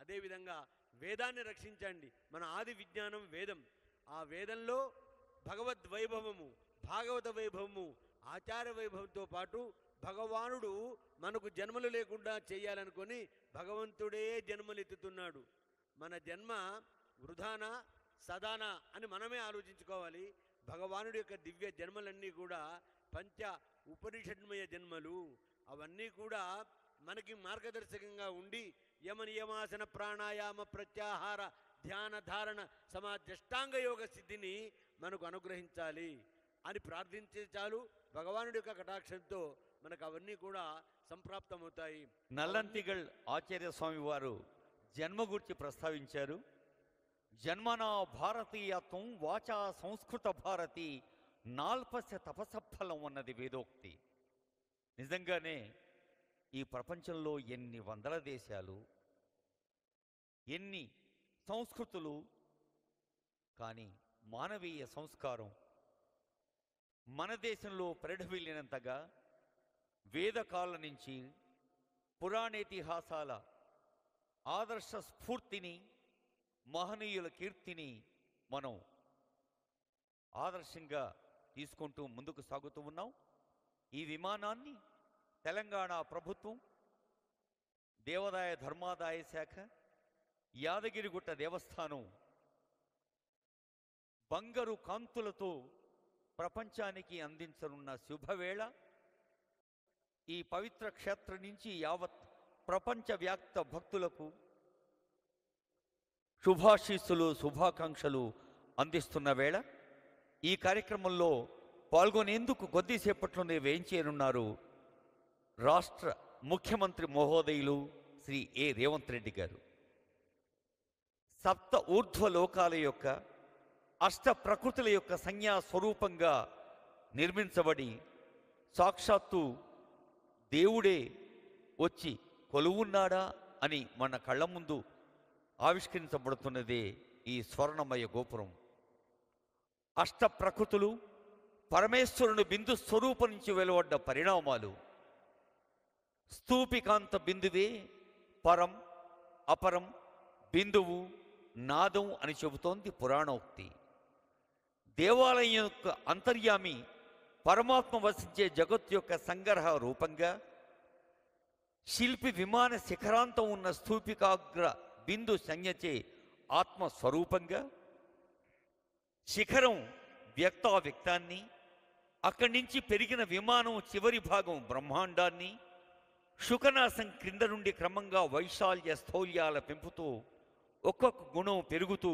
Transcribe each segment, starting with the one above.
అదేవిధంగా వేదాన్ని రక్షించండి. మన ఆది విజ్ఞానం వేదం. ఆ వేదంలో భగవద్ వైభవము, భాగవత వైభవము, ఆచార వైభవంతో పాటు భగవానుడు మనకు జన్మలు లేకుండా చేయాలనుకొని భగవంతుడే జన్మలెత్తుతున్నాడు. మన జన్మ వృధానా సదానా అని మనమే ఆలోచించుకోవాలి. భగవానుడి యొక్క దివ్య జన్మలన్నీ కూడా పంచ ఉపనిషన్మయ జన్మలు. అవన్నీ కూడా మనకి మార్గదర్శకంగా ఉండి యమ నియమాసన ప్రాణాయామ ప్రత్యాహార ధ్యాన ధారణ సమాధ్యష్టాంగ యోగ సిద్ధిని మనకు అనుగ్రహించాలి అని ప్రార్థించే చాలు. భగవానుడి యొక్క కటాక్షంతో మనకు అవన్నీ కూడా సంప్రాప్తమవుతాయి. నల్లంతిగల్ ఆచార్య స్వామి వారు జన్మ గురించి ప్రస్తావించారు. జన్మనా భారతీయత్వం వాచా సంస్కృత భారతి నాల్పస్య తపసఫలం అన్నది వేదోక్తి. నిజంగానే ఈ ప్రపంచంలో ఎన్ని వందల దేశాలు, ఎన్ని సంస్కృతులు, కానీ మానవీయ సంస్కారం మన దేశంలో పరిఢవిల్లినంతగా వేదకాల నుంచి పురాణేతిహాసాల ఆదర్శ స్ఫూర్తిని, మహనీయుల కీర్తిని మనం ఆదర్శంగా తీసుకుంటూ ముందుకు సాగుతూ ఉన్నాం. ఈ విమానాన్ని తెలంగాణ ప్రభుత్వం, దేవాదాయ ధర్మాదాయ శాఖ, యాదగిరిగుట్ట దేవస్థానం బంగారు కాంతులతో ప్రపంచానికి అందించనున్న శుభవేళ. ఈ పవిత్ర క్షేత్రం నుంచి యావత్ ప్రపంచవ్యాప్త భక్తులకు శుభాశీస్సులు, శుభాకాంక్షలు అందిస్తున్న వేళ. ఈ కార్యక్రమంలో పాల్గొనేందుకు కొద్దిసేపట్లోనే వేయించేయనున్నారు రాష్ట్ర ముఖ్యమంత్రి మహోదయులు శ్రీ ఏ రేవంత్ రెడ్డి గారు. సప్త ఊర్ధ్వ లోకాల యొక్క, అష్ట ప్రకృతుల యొక్క సంజ్ఞా స్వరూపంగా నిర్మించబడి సాక్షాత్తు దేవుడే వచ్చి కొలువున్నాడా అని మన కళ్ళ ముందు ఆవిష్కరించబడుతున్నదే ఈ స్వర్ణమయ గోపురం. అష్ట ప్రకృతులు పరమేశ్వరుని బిందు స్వరూపం నుంచి వెలువడ్డ పరిణామాలు. స్తూపికాంత బిందువే పరం, అపరం, బిందువు, నాదం అని చెబుతోంది పురాణోక్తి. దేవాలయం యొక్క అంతర్యామి పరమాత్మ వసించే జగత్తు యొక్క సంగ్రహ రూపంగా, శిల్పి విమాన శిఖరాంతం ఉన్న స్తూపికాగ్ర బిందు సంజ్ఞచే ఆత్మస్వరూపంగా, శిఖరం వ్యక్తావ్యక్తాన్ని, అక్కడి నుంచి పెరిగిన విమానం చివరి భాగం బ్రహ్మాండాన్ని, శుకనాసం క్రింద నుండి క్రమంగా వైశాల్య స్థౌల్యాల పెంపుతూ ఒక్కొక్క గుణం పెరుగుతూ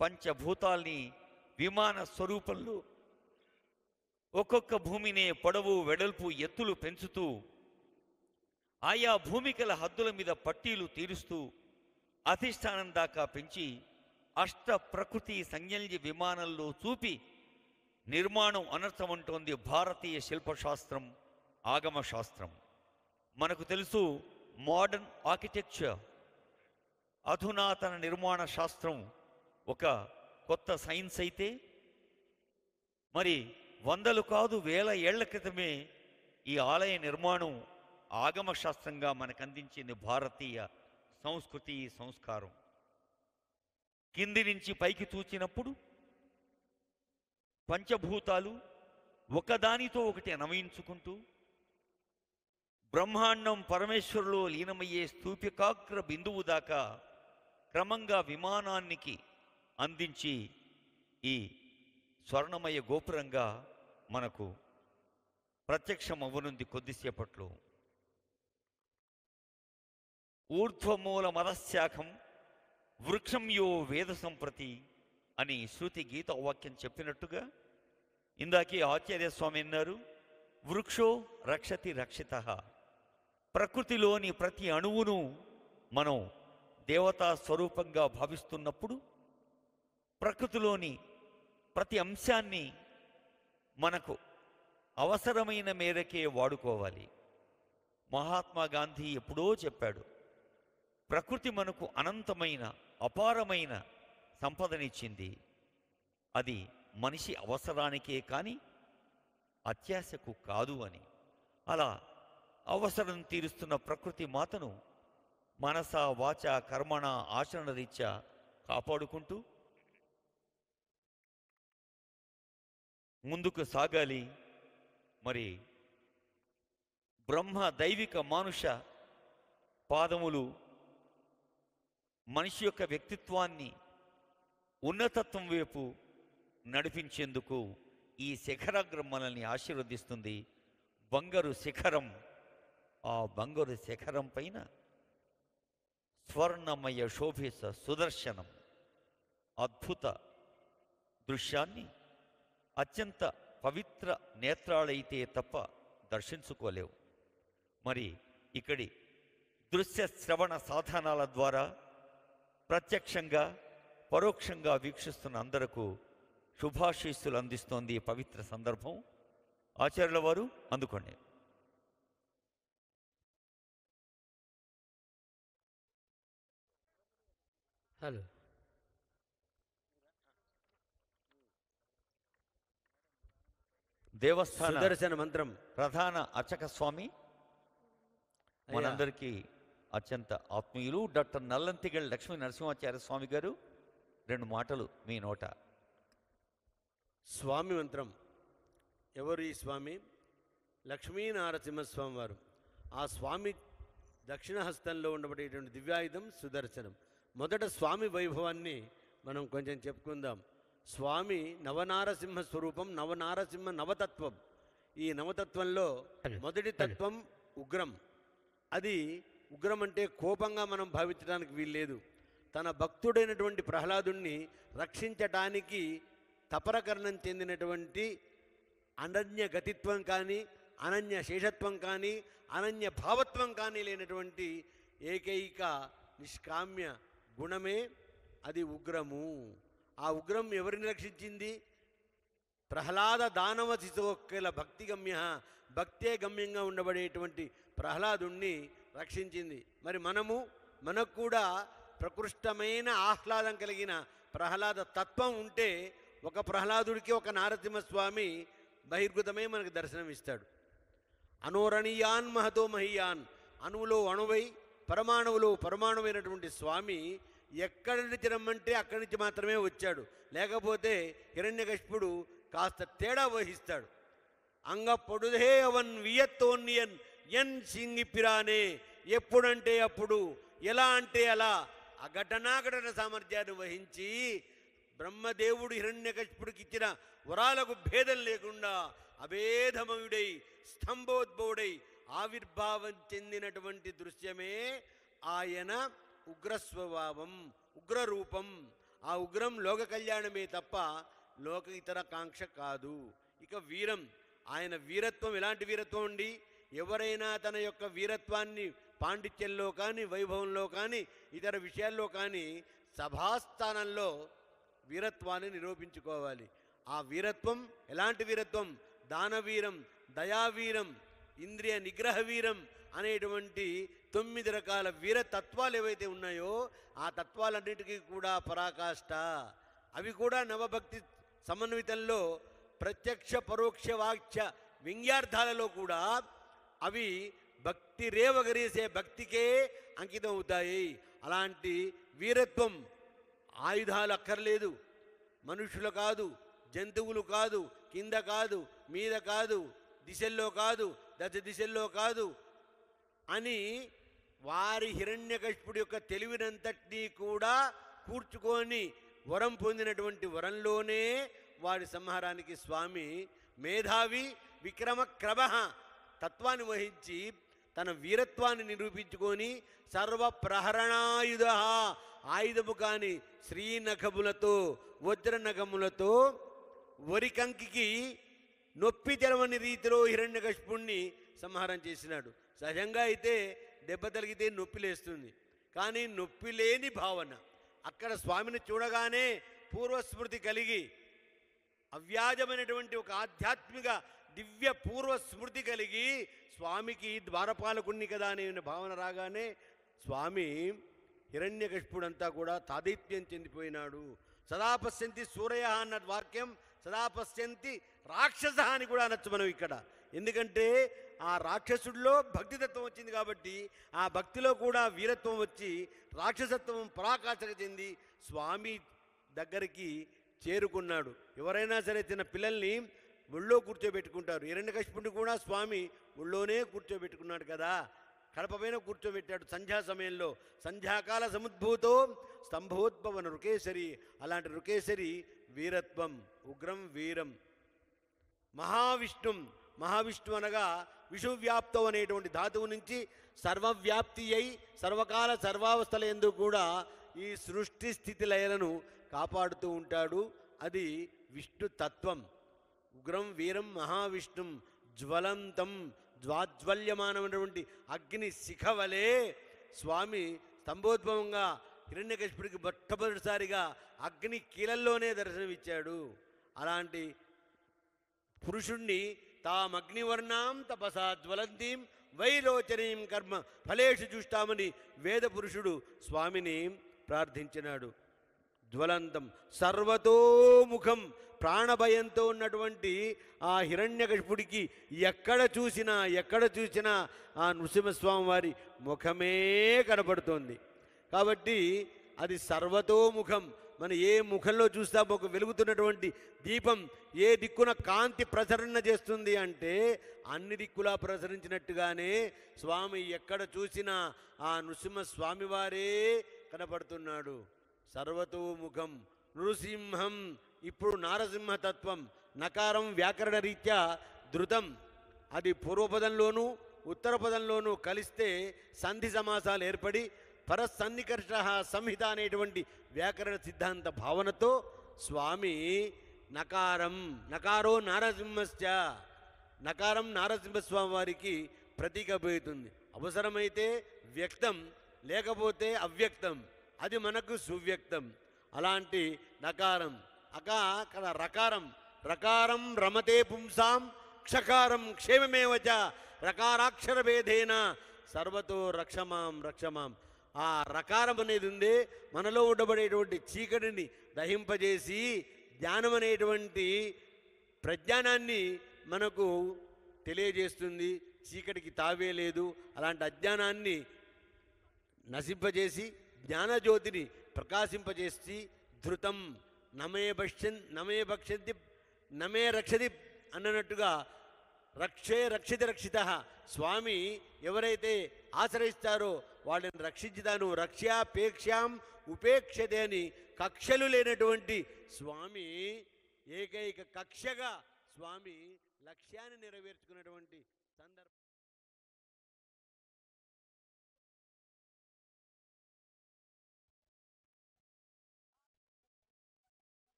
పంచభూతాల్ని విమాన స్వరూపంలో ఒక్కొక్క భూమినే పొడవు, వెడల్పు, ఎత్తులు పెంచుతూ ఆయా భూమికల హద్దుల మీద పట్టీలు తీరుస్తూ అధిష్టానం దాకా పెంచి అష్ట ప్రకృతి సంజ్ఞల్య విమానంలో చూపి నిర్మాణం అనర్థమంటోంది భారతీయ శిల్పశాస్త్రం, ఆగమశాస్త్రం. మనకు తెలుసు మోడర్న్ ఆర్కిటెక్చర్, అధునాతన నిర్మాణ శాస్త్రం ఒక కొత్త సైన్స్ అయితే, మరి వందలు కాదు వేల ఏళ్ల క్రితమే ఈ ఆలయ నిర్మాణం ఆగమశాస్త్రంగా మనకు అందించింది భారతీయ సంస్కృతి, సంస్కారం. కింది నుంచి పైకి చూచినప్పుడు పంచభూతాలు ఒకదానితో ఒకటి అన్వయించుకుంటూ బ్రహ్మాండం పరమేశ్వరులో లీనమయ్యే స్తూపికాగ్ర బిందువు దాకా క్రమంగా విమానానికి అందించి ఈ స్వర్ణమయ గోపురంగా మనకు ప్రత్యక్షం అవ్వనుంది కొద్దిసేపట్లో. ఊర్ధ్వమూల మదశాఖం వృక్షం యో వేద సంప్రతి అని శృతి గీత వాక్యం చెప్పినట్టుగా ఇందాకే ఆచార్యస్వామి అన్నారు, వృక్షో రక్షతి రక్షిత. ప్రకృతిలోని ప్రతి అణువును మనం దేవతా స్వరూపంగా భావిస్తున్నప్పుడు ప్రకృతిలోని ప్రతి అంశాన్ని మనకు అవసరమైన మేరకే వాడుకోవాలి. మహాత్మా గాంధీ ఎప్పుడో చెప్పాడు, ప్రకృతి మనకు అనంతమైన అపారమైన సంపదనిచ్చింది, అది మనిషి అవసరానికే కానీ అత్యాశకు కాదు అని. అలా అవసరం తీరుస్తున్న ప్రకృతి మాతను మనస వాచ కర్మణ ఆచరణ రీత్యా కాపాడుకుంటూ ముందుకు సాగాలి. మరి బ్రహ్మ దైవిక మానుష పాదములు మనిషి యొక్క వ్యక్తిత్వాన్ని ఉన్నతత్వం వైపు నడిపించేందుకు ఈ శిఖరాగ్రం మనల్ని ఆశీర్వదిస్తుంది. బంగారు శిఖరం, ఆ బంగారు శిఖరం పైన స్వర్ణమయ శోభిత సుదర్శనం అద్భుత దృశ్యాన్ని అత్యంత పవిత్ర నేత్రాలైతే తప్ప దర్శించుకోలేవు. మరి ఇక్కడి దృశ్య శ్రవణ సాధనాల ద్వారా ప్రత్యక్షంగా పరోక్షంగా వీక్షిస్తున్న అందరకు శుభాశీస్సులు అందిస్తోంది ఈ పవిత్ర సందర్భం. ఆచార్యుల వారు అందుకోండి. హలో. దేవస్థాన సుదర్శన మంత్రం ప్రధాన అర్చక స్వామి మనందరికీ అత్యంత ఆత్మీయులు డాక్టర్ నల్లంతిగల్ లక్ష్మీ నరసింహాచార్య స్వామి గారు 2 మాటలు మీ నోట. స్వామి మంత్రం. ఎవరు ఈ స్వామి? లక్ష్మీ నారసింహస్వామి వారు. ఆ స్వామి దక్షిణ హస్తంలో ఉండబడేటువంటి దివ్యాయుధం సుదర్శనం. మొదట స్వామి వైభవాన్ని మనం కొంచెం చెప్పుకుందాం. స్వామి నవనారసింహ స్వరూపం, నవనారసింహ నవతత్వం. ఈ నవతత్వంలో మొదటి తత్వం ఉగ్రం. అది ఉగ్రం అంటే కోపంగా మనం భావించడానికి వీల్లేదు. తన భక్తుడైనటువంటి ప్రహ్లాదుణ్ణి రక్షించటానికి తపరకరణం చెందినటువంటి అనన్య గతిత్వం కానీ, అనన్య శేషత్వం కానీ, అనన్య భావత్వం కానీ లేనటువంటి ఏకైక నిష్కామ్య గుణమే అది ఉగ్రము. ఆ ఉగ్రం ఎవరిని రక్షించింది? ప్రహ్లాద దానవ శిశోక్కల భక్తిగమ్య, భక్తే గమ్యంగా ఉండబడేటువంటి ప్రహ్లాదుణ్ణి రక్షించింది. మరి మనకు కూడా ప్రకృష్టమైన ఆహ్లాదం కలిగిన ప్రహ్లాద తత్వం ఉంటే ఒక ప్రహ్లాదుడికి ఒక నారసింహస్వామి బహిర్గతమై మనకు దర్శనమిస్తాడు. అనోరణీయాన్ మహతో మహీయాన్, అణువులో అణువై పరమాణువులో పరమాణువైనటువంటి స్వామి ఎక్కడి నుంచి రమ్మంటే అక్కడి నుంచి మాత్రమే వచ్చాడు. లేకపోతే హిరణ్యకశిపుడు కాస్త తేడా వహిస్తాడు. అంగ పొడుదే అవన్ వియత్తోన్యన్ ఎన్ సింగిపిరానే, ఎప్పుడంటే అప్పుడు, ఎలా అంటే అలా అఘటనాఘటన సామర్థ్యాన్ని వహించి బ్రహ్మదేవుడు హిరణ్యకశిపుడికి ఇచ్చిన వరాలకు భేదం లేకుండా అభేదమయుడై స్తంభోద్భవుడై ఆవిర్భావం చెందినటువంటి దృశ్యమే ఆయన ఉగ్రస్వభావం, ఉగ్రరూపం. ఆ ఉగ్రం లోక కళ్యాణమే తప్ప లోక ఇతర కాంక్ష కాదు. ఇక వీరం, ఆయన వీరత్వం ఎలాంటి వీరత్వం అండి? ఎవరైనా తన యొక్క వీరత్వాన్ని పాండిత్యంలో కానీ, వైభవంలో కానీ, ఇతర విషయాల్లో కానీ సభాస్థానంలో వీరత్వాన్ని నిరూపించుకోవాలి. ఆ వీరత్వం ఎలాంటి వీరత్వం? దానవీరం, దయావీరం, ఇంద్రియ నిగ్రహ వీరం అనేటువంటి 9 రకాల వీరతత్వాలు ఏవైతే ఉన్నాయో ఆ తత్వాలన్నిటికీ కూడా పరాకాష్ట. అవి కూడా నవభక్తి సమన్వితంలో ప్రత్యక్ష పరోక్ష వాక్య వ్యంగ్యార్థాలలో కూడా అవి భక్తి రేవగరీసే భక్తికే అంకితం అవుతాయి. అలాంటి వీరత్వం ఆయుధాలు అక్కర్లేదు, మనుషులు కాదు, జంతువులు కాదు, కింద కాదు, మీద కాదు, దిశల్లో కాదు, దశ దిశల్లో కాదు అని వారి హిరణ్యకశిపుడి యొక్క తెలివినంతటినీ కూడా కూర్చుకొని వరం పొందినటువంటి వరంలోనే వాడి సంహారానికి స్వామి మేధావి విక్రమ క్రమ తత్వాన్ని వహించి తన వీరత్వాన్ని నిరూపించుకొని సర్వప్రహరణాయుధ, ఆయుధము కాని శ్రీనఖములతో వజ్రనఖములతో వరికంకికి నొప్పి తెలవని రీతిలో హిరణ్యకశిపుణ్ణి సంహారం చేసినాడు. సహజంగా అయితే దెబ్బ తగిలితే నొప్పి లేస్తుంది, కానీ నొప్పి లేని భావన. అక్కడ స్వామిని చూడగానే పూర్వస్మృతి కలిగి అవ్యాజమైనటువంటి ఒక ఆధ్యాత్మిక దివ్య పూర్వస్మృతి కలిగి స్వామికి ద్వారపాలకుణ్ణి కదా అనే భావన రాగానే స్వామి హిరణ్యకశిపుడంతా కూడా తాదైత్యం చెందిపోయినాడు. సదా పశ్యంతి సూరయ అన్న వాక్యం సదా పశ్యంతి రాక్షస అని కూడా అనొచ్చు మనం ఇక్కడ. ఎందుకంటే ఆ రాక్షసుడిలో భక్తితత్వం వచ్చింది కాబట్టి ఆ భక్తిలో కూడా వీరత్వం వచ్చి రాక్షసత్వం పరాకాష్ఠకు చెంది స్వామి దగ్గరికి చేరుకున్నాడు. ఎవరైనా సరే చిన్న పిల్లల్ని ఒళ్ళో కూర్చోబెట్టుకుంటారు. హిరణ్యకశిపుడిని కూడా స్వామి ఒళ్ళోనే కూర్చోబెట్టుకున్నాడు కదా, కడప పైన కూర్చోబెట్టాడు సంధ్యా సమయంలో. సంధ్యాకాల సముద్భూతో స్తంభోద్భవన రుకేశరి. అలాంటి రుకేశరి వీరత్వం, ఉగ్రం వీరం. మహావిష్ణు అనగా విషువ్యాప్తం అనేటువంటి ధాతువు నుంచి సర్వవ్యాప్తి అయి సర్వకాల సర్వావస్థల యందు కూడా ఈ సృష్టి స్థితి లయలను కాపాడుతూ ఉంటాడు. అది విష్ణు తత్వం. ఉగ్రం వీరం మహావిష్ణుం జ్వలంతం, జ్వాజ్వల్యమానమైనటువంటి అగ్ని శిఖవలే స్వామి స్తంభోద్భవంగా హిరణ్యకశిపుడికి మొట్టమొదటిసారిగా అగ్ని కీలల్లోనే దర్శనమిచ్చాడు. అలాంటి పురుషుణ్ణి తామగ్నివర్ణాం తపసా జ్వలంతీం వైలోచనీం కర్మ ఫలేషు చూస్తామని వేద పురుషుడు స్వామిని ప్రార్థించినాడు. జ్వలంతం సర్వతోముఖం, ప్రాణభయంతో ఉన్నటువంటి ఆ హిరణ్యకశిపుడికి ఎక్కడ చూసినా ఆ నృసింహస్వామి వారి ముఖమే కనపడుతోంది. కాబట్టి అది సర్వతోముఖం. మనం ఏ ముఖంలో చూస్తామో ఒక వెలుగుతున్నటువంటి దీపం ఏ దిక్కున కాంతి ప్రసరణ చేస్తుంది అంటే అన్ని దిక్కులా ప్రసరించినట్టుగానే స్వామి ఎక్కడ చూసినా ఆ నృసింహస్వామి వారే కనపడుతున్నాడు. సర్వతోముఖం నృసింహం. ఇప్పుడు నారసింహతత్వం నకారం వ్యాకరణ రీత్యా ధృతం. అది పూర్వపదంలోనూ ఉత్తర పదంలోనూ కలిస్తే సంధి సమాసాలు ఏర్పడి పరసన్నికర్ష సంహిత అనేటువంటి వ్యాకరణ సిద్ధాంత భావనతో స్వామి నకారో నారసింహస్య, నకారం నారసింహస్వామి వారికి ప్రతీకపోతుంది. అవసరమైతే వ్యక్తం, లేకపోతే అవ్యక్తం, అది మనకు సువ్యక్తం. అలాంటి నకారం రకారం రమతే పుంసాం క్షకారం క్షేమమేవచ రకారాక్షర భేదేన సర్వతో రక్షమాం. ఆ రకారం అనేది ఉందే మనలో ఉండబడేటువంటి చీకటిని దహింపజేసి జ్ఞానం అనేటువంటి ప్రజ్ఞానాన్ని మనకు తెలియజేస్తుంది. చీకటికి తావే లేదు. అలాంటి అజ్ఞానాన్ని నశింపజేసి జ్ఞానజ్యోతిని ప్రకాశింపజేసి ధృతం నమే రక్షతి అన్నట్టుగా రక్షిత స్వామి ఎవరైతే ఆశ్రయిస్తారో వాళ్ళని రక్షించుతాను. రక్ష్యాపేక్షాం ఉపేక్షతే అని కక్షలు లేనటువంటి స్వామి ఏకైక కక్షగా స్వామి లక్ష్యాన్ని నెరవేర్చుకున్నటువంటి సందర్భం.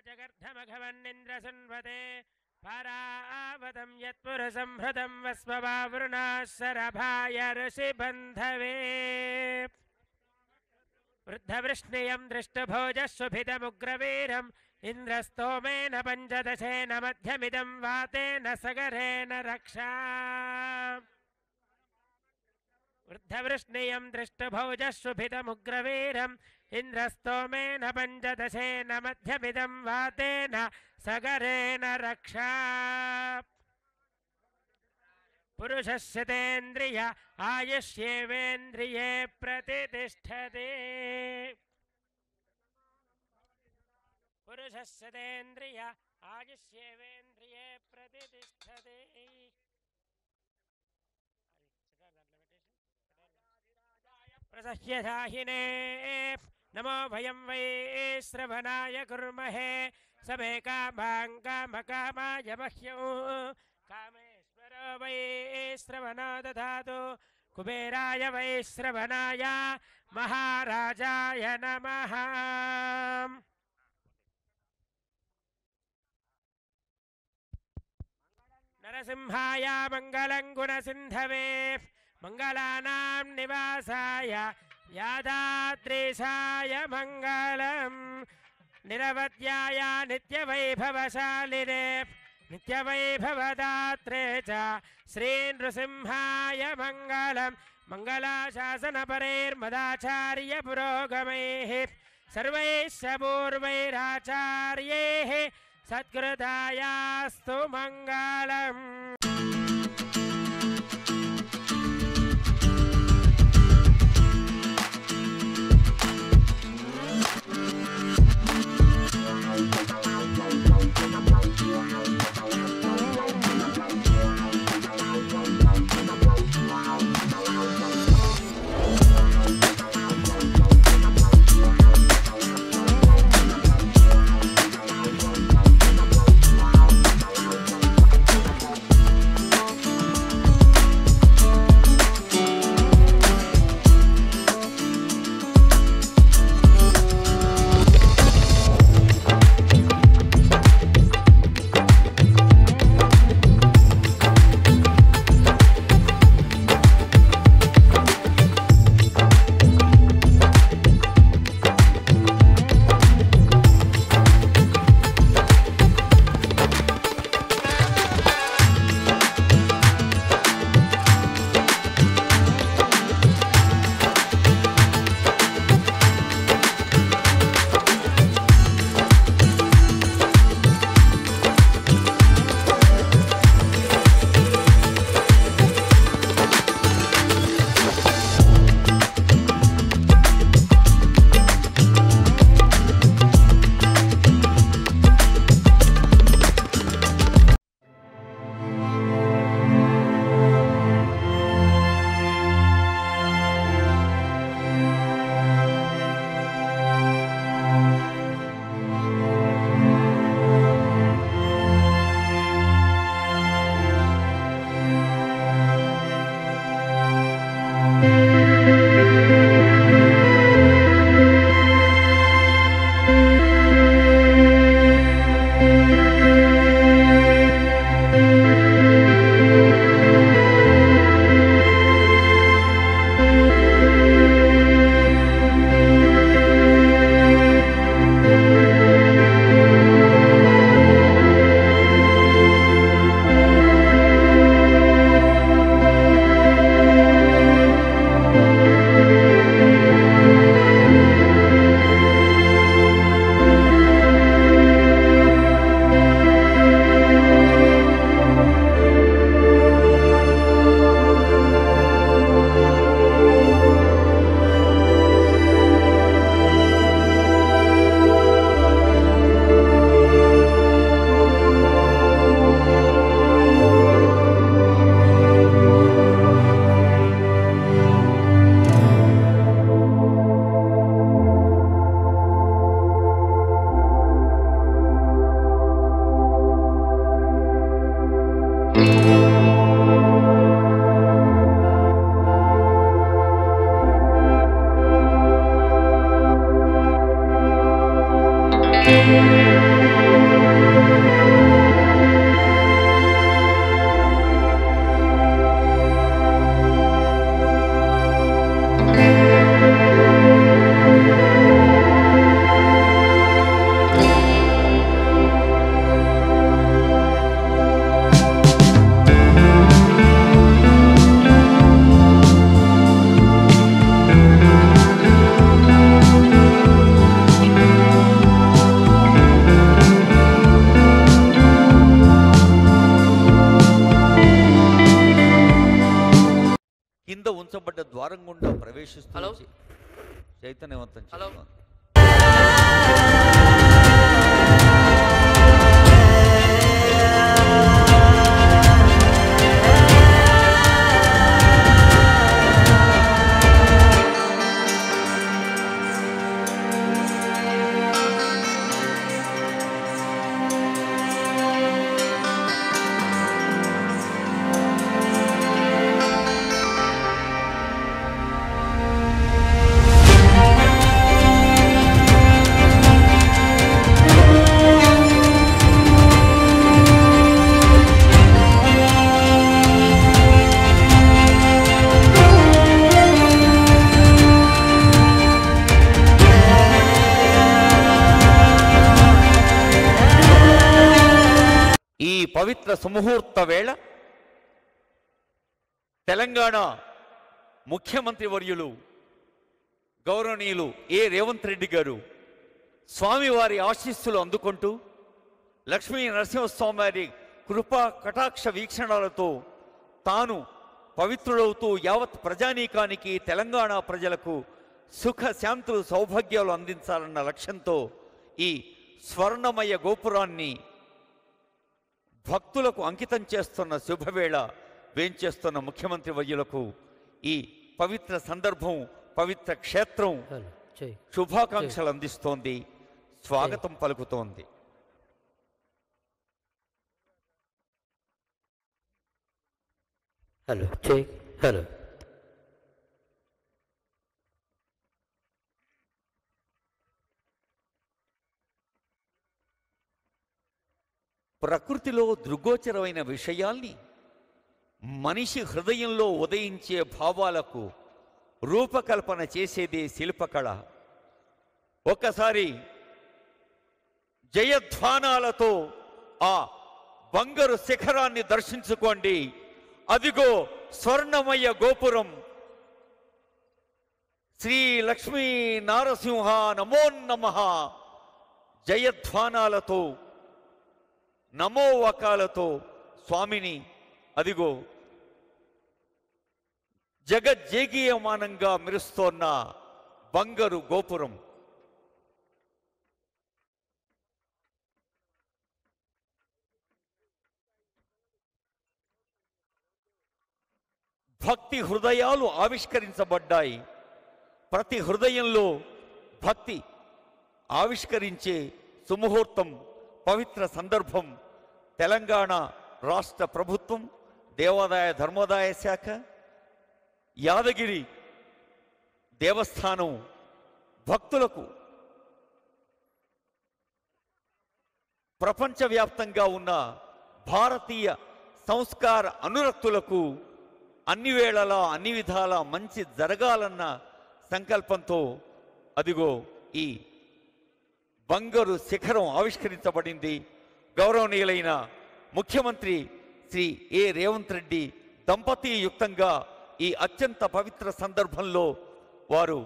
జగర్ధమఘవన్నింద్రసన్వతే పరావతం యత్పురసంహృతం వస్మవావృణాశరభాయ ఋషిబంధవే వృద్ధవృష్ణియం దృష్టభోజస్సుభితముగ్రవీరం ఇంద్రస్తోమేన పంచదశేన మధ్యమిదం వాతేన సగరేణ రక్షా వృద్ధవృష్ణియం దృష్టభోజస్సుభితముగ్రవీరం ఇంద్రస్తోమేన పంచదశేన మధ్యమిదం వాతేన సగరేణ రక్షా పురుషస్యతేంద్రియ ఆయుష్యేవేంద్రియే ప్రతిష్టతే పురుషస్యతేంద్రియ ఆయుష్యేవేంద్రియే ప్రతిష్టతే ప్రసహ్యసాహినే నమో భయం వై శ్రవణాయ కుర్మహే సమే కామాయ మహ్యం కామేశ్వరో వై శ్రవణో దధాతు కుబేరాయ వై శ్రవణాయ మహారాజాయ నమః. నరసింహాయ మంగళం గుణసింధవే మంగళానాం నివాసాయ యాదాద్రీశాయ మంగళం నిరవధ్యాయ నిత్యవైభవశాలినే నిత్యవైభవదాత్రే చ శ్రీ నృసింహాయ మంగళం మంగళాశాసనపరైర్మదాచార్య పురోగమైః सर्वैश्च पूर्वैराचार्यैः सत्कृतायास्तु मङ्गलम्। ఉంచబడ్డ ద్వారం గుండా ప్రవేశిస్తూ చైతన్యవంతం చేస్తున్నాను. పవిత్ర సుముహూర్త వేళ తెలంగాణ ముఖ్యమంత్రి వర్యులు గౌరవనీయులు రేవంత్ రెడ్డి గారు స్వామివారి ఆశీస్సులు అందుకుంటూ లక్ష్మీ నరసింహస్వామి వారి కృపా కటాక్ష వీక్షణాలతో తాను పవిత్రుడవుతూ యావత్ ప్రజానీకానికి తెలంగాణ ప్రజలకు సుఖ శాంతులు సౌభాగ్యాలు అందించాలన్న లక్ష్యంతో ఈ స్వర్ణమయ గోపురాన్ని భక్తులకు అంకితం చేస్తున్న శుభవేళ వేంచేస్తున్న ముఖ్యమంత్రి వర్యులకు ఈ పవిత్ర సందర్భం పవిత్ర క్షేత్రం శుభాకాంక్షలు అందిస్తోంది, స్వాగతం పలుకుతోంది. Hello check hello. ప్రకృతిలో దృగ్గోచరమైన విషయాల్ని మనిషి హృదయంలో ఉదయించే భావాలకు రూపకల్పన చేసేదే శిల్పకళ. ఒక్కసారి జయధ్వానాలతో ఆ బంగారు శిఖరాన్ని దర్శించుకోండి. అదిగో స్వర్ణమయ గోపురం. శ్రీ లక్ష్మీ నారసింహ నమో నమః జయధ్వానాలతో నమోవకాలతో స్వామిని అదిగో జగజ్జేగీయమానంగా మెరుస్తోన్న బంగారు గోపురం. భక్తి హృదయాలు ఆవిష్కరించబడ్డాయి. ప్రతి హృదయంలో భక్తి ఆవిష్కరించే సుముహూర్తం, పవిత్ర సందర్భం. తెలంగాణ రాష్ట్ర ప్రభుత్వం, దేవాదాయ ధర్మాదాయ శాఖ, యాదగిరి దేవస్థానం భక్తులకు ప్రపంచవ్యాప్తంగా ఉన్న భారతీయ సంస్కార అనురక్తులకు అన్ని వేళలా అన్ని విధాలా మంచి జరగాలన్న సంకల్పంతో అదిగో ఈ బంగారు శిఖరం ఆవిష్కరించబడింది. గౌరవనీయులైన ముఖ్యమంత్రి శ్రీ ఏ రేవంత్ రెడ్డి దంపతీయుక్తంగా ఈ అత్యంత పవిత్ర సందర్భంలో వారు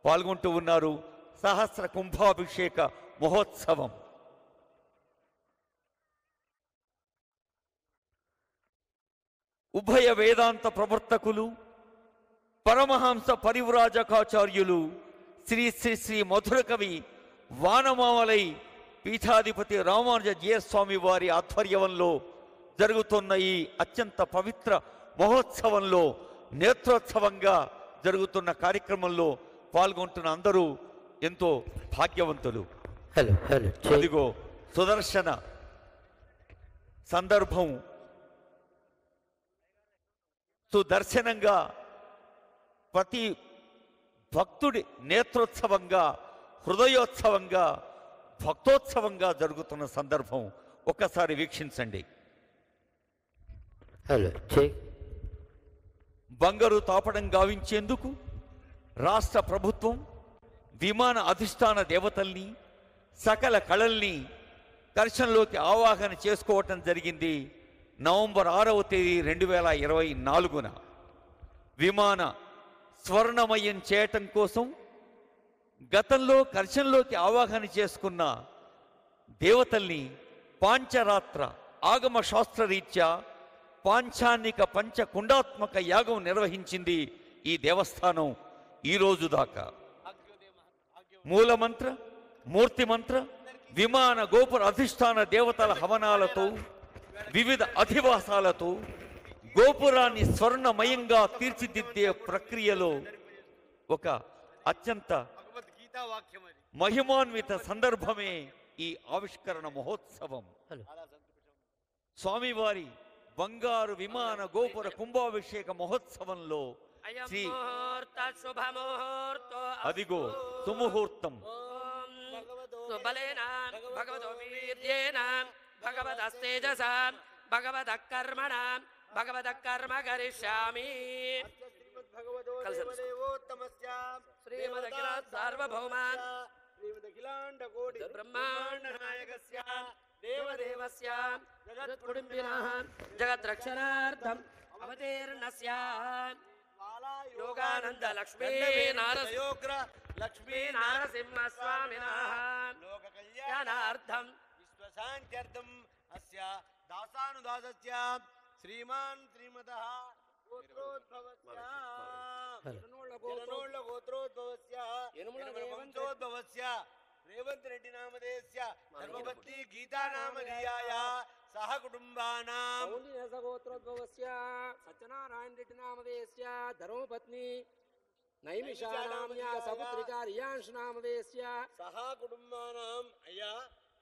పాల్గొంటూ ఉన్నారు. సహస్ర కుంభాభిషేక మహోత్సవం. ఉభయ వేదాంత ప్రవర్తకులు, పరమహంస పరివ్రాజకాచార్యులు శ్రీ శ్రీ శ్రీ మధుర కవి వానమామలై పీఠాధిపతి రామానుజ జీయస్వామి వారి ఆధ్వర్యంలో జరుగుతున్న ఈ అత్యంత పవిత్ర మహోత్సవంలో నేత్రోత్సవంగా జరుగుతున్న కార్యక్రమంలో పాల్గొంటున్న అందరూ ఎంతో భాగ్యవంతులు. అదిగో సుదర్శన సందర్భం సుదర్శనంగా ప్రతి భక్తుడి నేత్రోత్సవంగా, హృదయోత్సవంగా, భక్తోత్సవంగా జరుగుతున్న సందర్భం ఒక్కసారి వీక్షించండి. బంగారు తాపడం గావించేందుకు రాష్ట్ర ప్రభుత్వం విమాన అధిష్టాన దేవతల్ని, సకల కళల్ని దర్శనంలోకి ఆవాహన చేసుకోవటం జరిగింది. నవంబర్ 6వ తేదీ 2024 విమాన స్వర్ణమయం చేయటం కోసం గతంలో కర్షంలోకి ఆవాహన చేసుకున్న దేవతల్ని పాంచరాత్ర ఆగమ శాస్త్రరీత్యా పాంచానిక పంచకుండాత్మక యాగం నిర్వహించింది ఈ దేవస్థానం. ఈ రోజు దాకా మూలమంత్ర, మూర్తిమంత్ర, విమాన గోపుర అధిష్టాన దేవతల హవనాలతో, వివిధ అధివాసాలతో గోపురాన్ని స్వర్ణమయంగా తీర్చిదిద్దే ప్రక్రియలో ఒక అత్యంత మహిమాన్విత సందర్భమే ఈ ఆవిష్కరణ మహోత్సవం. స్వామివారి బంగారు విమాన గోపుర కుంభాభిషేక మహోత్సవంలో అదిగో సుముహూర్తం. భగవదస్తేజసా భగవదః కర్మణా భగవదః కర్మ కరిష్యామి. శ్రీమదఖిల సార్వభౌమాన్ బ్రహ్మాండనాయకస్య దేవదేవస్య జగత్కుటుంబినః జగద్రక్షణార్థం అవతీర్ణస్య योगानंद लक्ष्मी योग्र लक्ष्मी नारसिंह स्वामिनः लोक ज्ञानार्थं विश्वशान्त्यर्थम् अस्य दासानुदासस्य श्रीमान् श्रीमतः गोत्रोद्भवस्य गोत्रोद्भवस्य वंशोद्भवस्य रेवंत रेड्डी नामधेयस्य धर्मपत्नी गीता नामधेयाय सह कुटुंबानां गोत्रोद्भवस्य सत्यनारायण रेड्डी नामधेयस्य धर्मपत्नी నైమిషానామ్యా సపుత్రికా రియాంశ్ నామధేయస్య సహా కుటుంబానాం. అయ్యా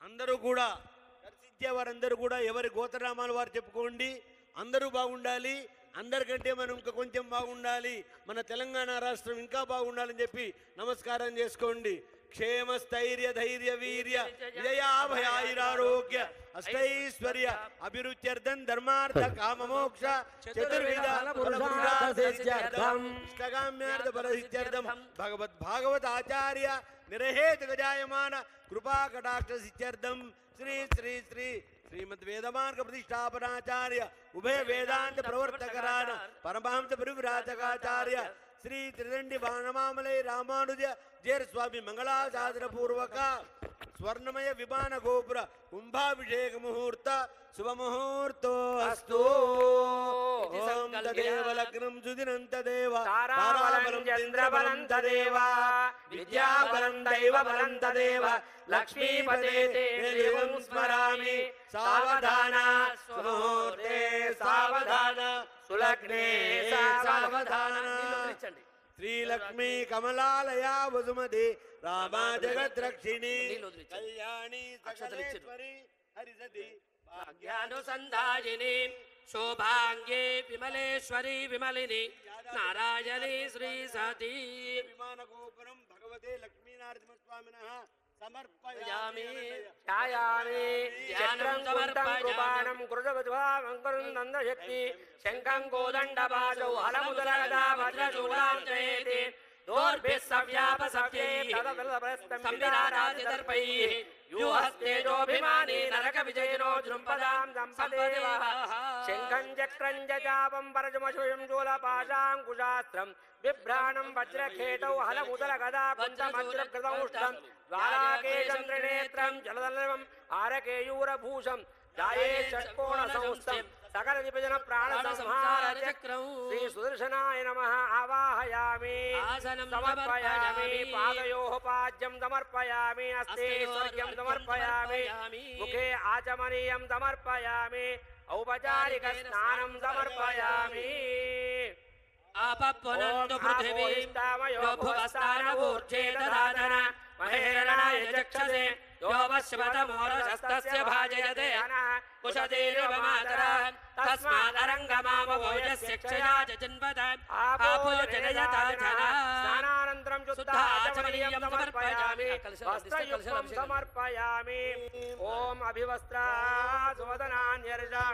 అందరూ కూడా దర్శించే వారందరూ కూడా ఎవరి గోత్రనామాలు వారు చెప్పుకోండి. అందరూ బాగుండాలి, అందరికంటే మనం ఇంకా కొంచెం బాగుండాలి, మన తెలంగాణ రాష్ట్రం ఇంకా బాగుండాలని చెప్పి నమస్కారం చేసుకోండి. క్షేమ స్థైర్య ధైర్య వీర్య విజయాభయాయురారోగ్య అష్టైశ్వర్య అభిరుచ్యర్థం ధర్మార్థ కామమోక్ష చతుర్విధ ఇష్టకామ్యార్థ ఫలసిద్ధ్యర్థం భగవద్ ఆచార్య నిరహేత గజాయమాన కృపా కటాక్ష సిద్ధ్యర్థం శ్రీ శ్రీ శ్రీ శ్రీమద్ వేదమార్గ ప్రతిష్టాపనాచార్య ఉభయ వేదాంత ప్రవర్తకరాన పరమహంస పరివ్రాజకాచార్య శ్రీ త్రిదండి వానమామలై రామానుజ జేర్ స్వామి మంగళాశాసన పూర్వక స్వర్ణమయ విమాన గోపుర కుంభాభిషేక ముహూర్త శుభముహూర్తో అస్తు. ఓం తదేవ లగ్నం సుదినం తదేవ తారాబలం చంద్రబలం తదేవ విద్యాబలం దైవబలం తదేవ లక్ష్మీపతే దేవం స్మరామి సావధాన సుముహూర్తే సావధాన సులగ్నే సావధాన. శ్రీలక్ష్మీ కమలాలయా వసుమతి రామా జగద్రక్షిణి కళ్యాణి సకలేశ్వరి హరిసతి భాగ్యానుసంధాయిని శోభాంగే విమలేశ్వరి విమలిని నారాయణి శ్రీ సతీ విమాన గోపురం భగవతే లక్ష్మీనారసింహస్వామినః సమర్పయామి. ఛాయామి ధ్యానం సమర్పయామి. నందశక్తి శంఖం కోదండపాశౌ హలముదలగదా వజ్రశూలాం జయేతి దోర్భిః సవ్యాపసవ్యైః సంవిరారాజితర్పైః వ్యూహస్తేజోభిమానీ నరక విజయనో జృంపదాం సంపదేవ. శంఖం చక్రం చాపం పరజమశుయం శూలపాశాంకుశాస్త్రం బిభ్రాణం వజ్రఖేటౌ హలముదలగదా కుండమజ్రకృతౌష్ఠం ద్వారాకేశం త్రినేత్రం జలదలవం ఆరకేయూరభూషం జాయే షట్కోణ సంస్థం సకల విభజన ప్రాణ సంహార చక్రం శ్రీ సుదర్శనాయ నమః ఆవాహయామి సమర్పయామి. పాదయోః పాద్యం సమర్పయామి, హస్తే స్వర్గ్యం సమర్పయామి, ముఖే ఆచమనీయం సమర్పయామి, ఔపచారిక స్నానం సమర్పయామి. ఆపఃపునందు పృథివీ భువస్థానమూర్ఛేదధాతన మహేరణాయ చక్షసే యోవశ్వతమోరశస్తస్య భాజయతే కుశదేవ మాతరా తస్మాదరంగమామవోజస్య క్షయా జన్మద ఆపో జనయతా జనా. స్నానానంతరం శుద్ధాచమనీయం సమర్పయామి, వస్త్రయుక్తం సమర్పయామి. ఓం అభివస్త్రా సువదనాన్యర్జా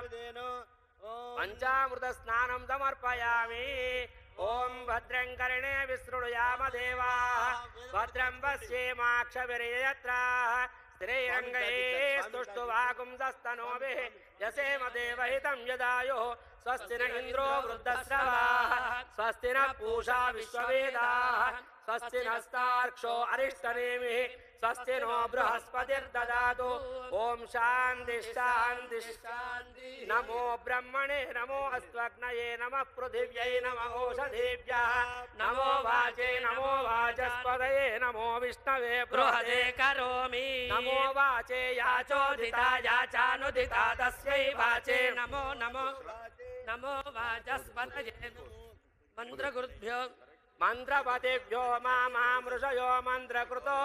పంచామృత స్నానం సమర్పయామి. ఓం భద్రం కర్ణే విసృణుయామ దేవాః భద్రం పశ్యేమాక్షవిర్యత్రాః స్థిరైరంగైः స్తుష్టువాగుంసస్తనూభిः యసేమ దేవహితం యదాయుः. స్వస్తి న ఇంద్రో వృద్ధశ్రవాः స్వస్తి న పూషా విశ్వవేదాः స్వస్తి నస్తార్క్షో అరిష్టనేమిః స్వస్తి నో బృహస్పతిర్దదాతు. ఓం శాంతి శాంతి శాంతి. నమో బ్రహ్మణే నమో అస్త్వగ్నయే నమః పృథివ్యై నమః ఓషధేభ్యః నమో వాచే నమో వాచస్పతయే నమో విష్ణవే బృహదే కరోమి నమో వాచే యాచోదితా యాచానుదితా తస్యై వాచే నమో నమో నమో వాచస్పతయే మంత్రగురుభ్యో మంత్రపతిభ్యో మామృషయో మంత్రకృతో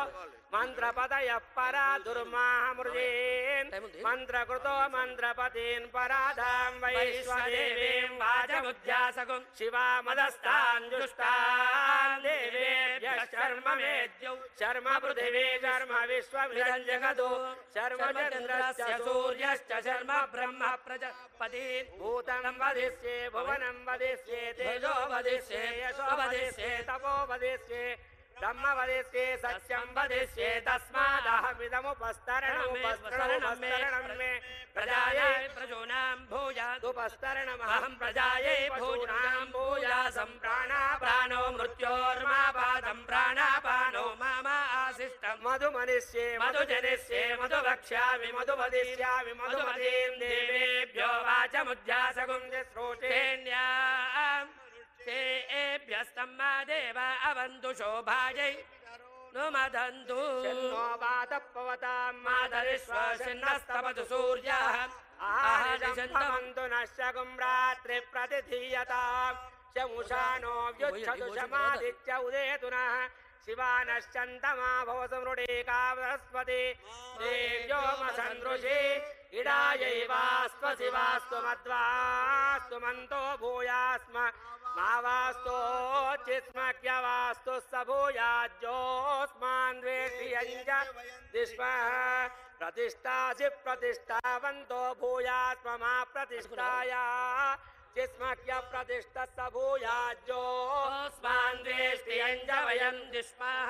మంత్రపతయః పరా దుర్మామృజేన్ మంత్రకృతో మంత్రపతీన్ పరాధాం వైశ్వదేవీం వాచముధ్యాసకుం శివామదస్తాన్ దుష్టాన్ దేవేభ్యః శర్మ మేద్యౌ శర్మ పృథివీ శర్మ విశ్వమిదం జగదో శర్మ చంద్రస్య సూర్యశ్చ శర్మ బ్రహ్మ ప్రజాపతి భూతం వదిష్యే భువనం వదిష్యే తేజో వదిష్యే యశో వదిష్యే తపో వదిష్యే బ్రహ్మ వదిష్యే సత్యం వదిష్యే తస్మాదహమిదముపస్తరణం మే ప్రజాయై ప్రజోనాం భూయాత్ ఉపస్తరణమహం ప్రజాయై భూనాం భూయాసం ప్రాణాప్రాణ मधुमनिष्ये मधुजनिष्ये मधुवक्ष्यामि मधुमदिष्यामि मधुमतीं देवेभ्यो वाचमुद्यासगुं श्रोतेऽन्याम् तेभ्यस्तम्मा देव अवन्तु शोभायै नुमदन्तु शन्नो वातपवतां मातरिश्वसिन्नस्तपतु सूर्यः आहारिषन्तमन्तु नश्यगुं रात्रिप्रतिधीयताम् शमुषाणो व्युच्छतु शमादित्य उदेतु नः शिवानश्चन्तमा भवतु मृडेका बृहस्पति देव्योमसन्दृशि इडायैवास्त्व शिवास्तु मध्वास्तु मन्तो भूयास्म मावास्तोच्चिस्मक्यवास्तु स भूयाज्योऽस्मान् द्वेष्यञ्च दिष्मः प्रतिष्ठासि प्रतिष्ठावन्तो भूयास्म मा प्रतिष्ठाया चिस्मक्य प्रतिष्ठा स भूयाज्योऽस्मान् द्वेष्यञ्च वयं दिष्मः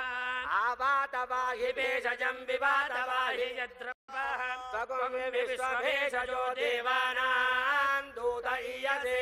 आवातवाहि भेषजं विवातवाहि यद्रवः सगुं विश्वभेषजो देवानां दूत ईयसे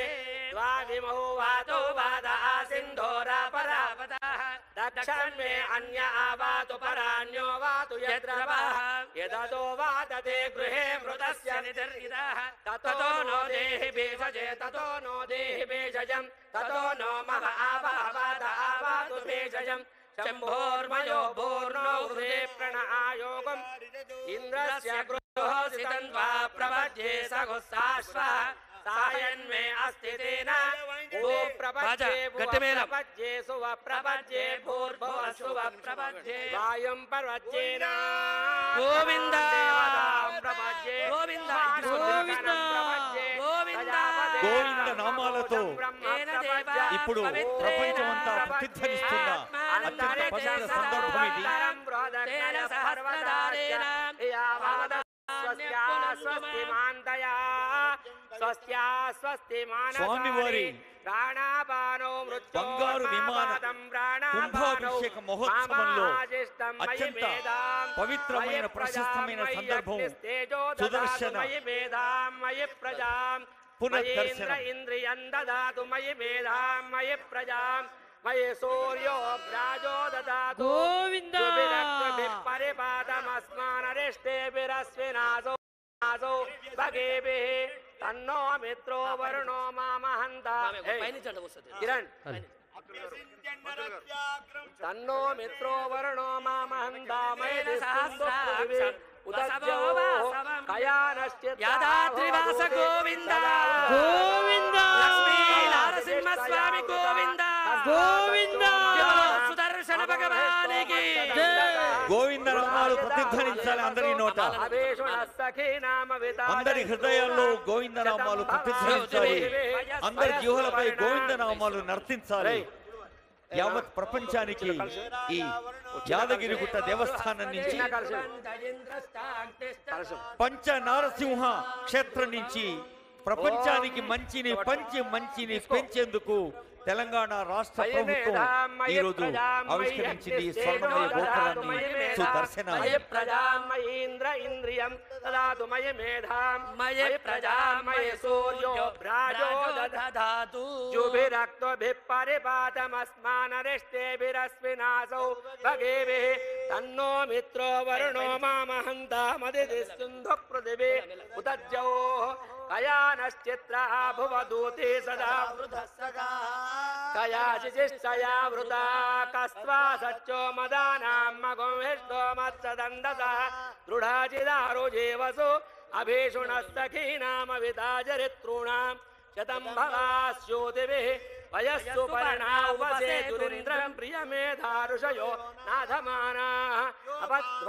द्वाविमौ वातो वादः सिन्धोरापरापतः दक्षिणे अन्य आवातु परान्यो वातु यद्रवः यदतो वादते गृहे मृतस्य निदर्गितः ततो नो देहि भेषजे ततो नो देहि भेषजं ततो नो मम आवाद आवातु भेषजं शम्भोर्मयो भूर्नो हृदे प्रणआयोगम् इन्द्रस्य गृहोसितं वा प्रपद्ये सघुस्साश्वः सायन्मे अस्ति तेन भू प्रपद्ये प्रपद्ये सुव प्रपद्ये भूर्भुवः सुव प्रपद्ये वायुं प्रपद्येन गोविन्द प्रपद्ये गोविन्द गोविन्द गोविन्द గోవింద నామాలతో ఇప్పుడు ప్రపంచమంతా ప్రతిధ్వనిస్తున్న అత్యంత పవిత్ర సందర్భం ఇది. స్వామివారి బంగారు విమాన కుంభాభిషేక మహోత్సవంలో అత్యంత పవిత్రమైన ప్రశస్తమైన సందర్భం సుదర్శన పునర్దర్శన. ఇంద్రియం దదాతు మయి మేధాం మయి ప్రజాం మయి సూర్యో రాజో దదాతు గోవింద పరిపాదమస్మానరిష్టేభిరస్వినాసో భగేభిః తన్నో మిత్రో వరుణో మామహంతా కిరణ్ తన్నో మిత్రో వరుణో మామహంతా యాదాద్రివాస గోవింద గోవింద లక్ష్మీ నరసింహ స్వామి గోవింద గోవింద సుదర్శన భగవానికి గోవింద నామాలు ప్రతిధ్వనించాలి అందరి నోట, అందరి హృదయాల్లో గోవింద నామాలు ప్రతిధ్వనించాలి, అందరి జీవులపై గోవింద నామాలు నర్తించాలి. యావత్ ప్రపంచానికి ఈ యాదగిరిగుట్ట దేవస్థానం నుంచి పంచ నారసింహ క్షేత్రం నుంచి ప్రపంచానికి మంచిని పంచి మంచిని పెంచేందుకు తెలంగాణ రాష్ట్ర ప్రభుత్వం ఈ రోజు ఆవిష్కరించింది స్వర్ణమయ గోపురాన్ని సుదర్శనాన్ని. ఇంద్ర ఇంద్రియం దదాతు మయ మేధాం మయ ప్రజాం మయ సూర్యో రాజో దదాతు జుభిరక్తోభిః పరిపాతమస్మానరిష్టేభిరస్వినాసౌ భగేభిః తన్నో మిత్రో వరుణో మామహంతామదితిస్తుంధు పృథివీ ఉదజ్జౌ కయానశ్చిత్ర భువదూతే సదా వృధస్సగా కయాచిశిష్టయా వృతా కస్త్వా సచ్చో మదానాం మగం విష్ణో మత్సదండసః దృఢాచిదారో జీవసు అభీషుణస్తఖీనామవితాచరితॄణాం శతం భవాస్యోతిభిః వయస్సు పర్ణా ఉపసేతురింద్రం ప్రియమేధారుషయో నాథమానాః అపద్వ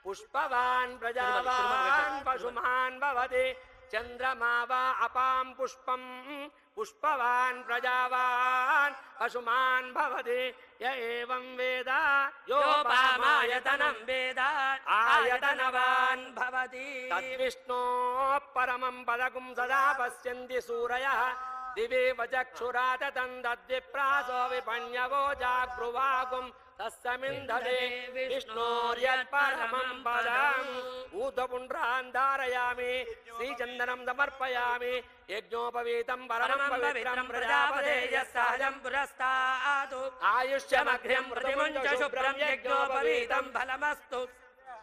పుష్పవాన్ ప్రజావాన్ పశుమాన్ భవతి చంద్రమా వా అపాం పుష్పం పుష్పవాన్ ప్రజావాన్ పశుమాన్ భవతి య ఏవం వేద యోపామాయతనం వేద ఆయతనవాన్ భవతి తద్విష్ణో పరమం పదగుం సదా పశ్యంతి సూరయః దివేవ చక్షురాతతం తద్విప్రాసో విపణ్యవో జాగృవాగుం तस्मिन्दते विष्णोर्यत्परमं पदम् ऊर्ध्वपुण्ड्रान् धारयामि श्रीचन्दनं समर्पयामि यज्ञोपवीतं परमं पवित्रं प्रजापतेः सहजं पुरस्तादु आयुष्यमग्र्यं प्रतिमुञ्च शुभ्रं यज्ञोपवीतं फलमस्तु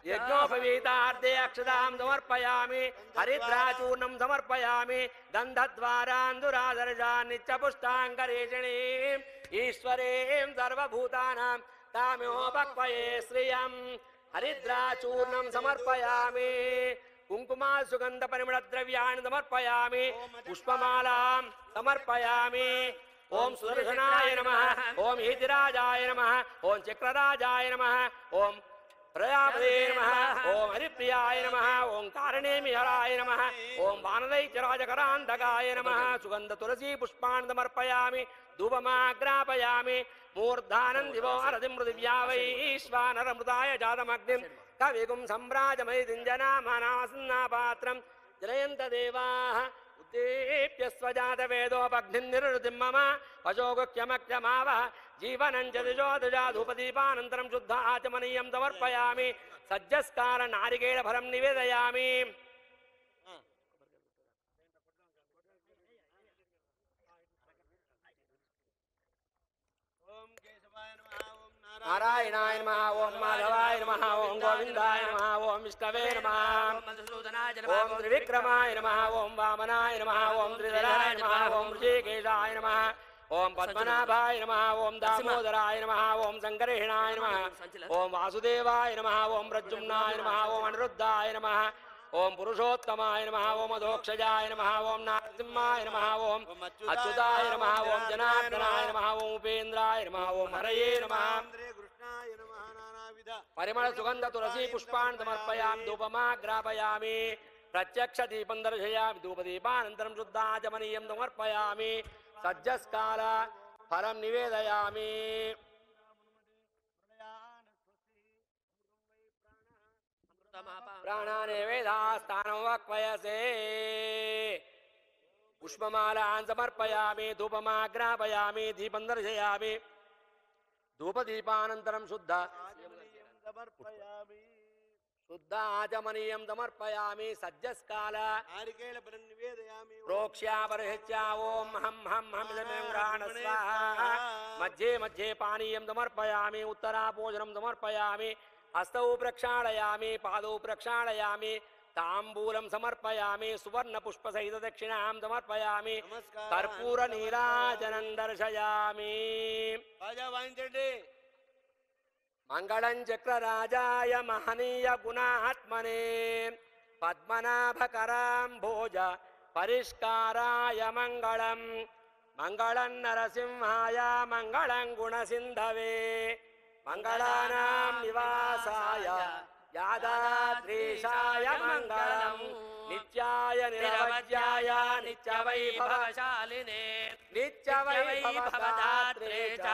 यज्ञोपवीतार्थे अक्षतां समर्पयामि हरिद्राचूर्णं समर्पयामि गन्धद्वारान्दुरादर्शान् नित्यपुष्टाङ्गरेषिणीम् ईश्वरीं सर्वभूतानां ताम्योपक्वये श्रियं हरिद्राचूर्णं समर्पयामि कुङ्कुमा सुगन्धपरिमलद्रव्याणि समर्पयामि पुष्पमालां समर्पयामि ओम सुदर्शनाय नमः ओम हितिराजाय नमः ओम चक्रराजाय नमः ओम प्रजापते नमः ओम हरिप्रियाय नमः ओम कारणेमिहराय नमः ओम वानरैत्यराजकरान्तकाय नमः सुगन्ध तुलसी पुष्पान् समर्पयामि धूपमाग्रापयामि मूर्धानं दिवो अरतिं पृथिव्या वैश्वानरमृताय जातमग्निं कविगुं सम्भ्राजमयतिञ्जनामानासन्नापात्रं जलयन्त देवाः उद्दीप्य स्वजातवेदोपग्निं निरृतिं मम पशोगुह्यमक्षमावः जीवनं च दिशोदजा धूपदीपानन्तरं शुद्ध आचमनीयं समर्पयामि सज्जस्कार नारिकेलफलं निवेदयामि नारायणाय नमः ओम माधवाय नमः ओम गोविंदाय नमः ओम विष्णवे नमः ओम त्रिविक्रमाय नमः ओम वामनाय नमः ओम त्रिधराय नमः ओम ऋषिकेशाय नमः ओम पद्मनाभाय नमः ओम दामोदराय नमः ओम संकर्षणाय नमः ओम वासुदेवाय नमः ओम प्रद्युम्नाय नमः ओम अनिरुद्धाय नमः ओम पुरुषोत्तमाय नमः ओम अधोक्षजाय नमः ओम नारसिंहाय नमः ओम अच्युताय नमः ओम जनार्दनाय नमः ओम उपेन्द्राय नमः ओम हरये नमः परिमल सुगंध तुलसी पुष्पान् समर्पयामि धूपमाग्रापयामि प्रत्यक्ष दीपं दर्शयामि धूपदीपानन्तरं शुद्धाचमनीयं समर्पयामि सज्जस्काल फलं निवेदयामि प्राणाने वेदास्तानं वक्वयसे पुष्पमालान् समर्पयामि धूपमाग्रापयामि दीपं दर्शयामि धूपदीपानन्तरं शुद्धाचमनीयं समर्पयामि सज्जस्काल नारिकेलफलं निवेदयामि प्रोक्ष्यापरिहृत्या ओम हम स्वाहा मध्ये मध्ये पानीयं समर्पयामि उत्तराभोजनं समर्पयामि हस्तौ प्रक्षालयामि पादौ प्रक्षालयामि ताम्बूलं समर्पयामि सुवर्णपुष्पसहित दक्षिणां समर्पयामि कर्पूरनीराजनं दर्शयामि मंगलं चक्रराजाय महनीय गुणात्मने पद्मनाभकराम्भोज परिष्काराय मंगलं मंगलं नरसिंहाय मंगलं गुणसिन्धवे मंगलानां निवासाय यादाद्रीशाय मंगलं नित्याय निरवज्याय नित्यवैभवशालिने नित्यवैभवदात्रे च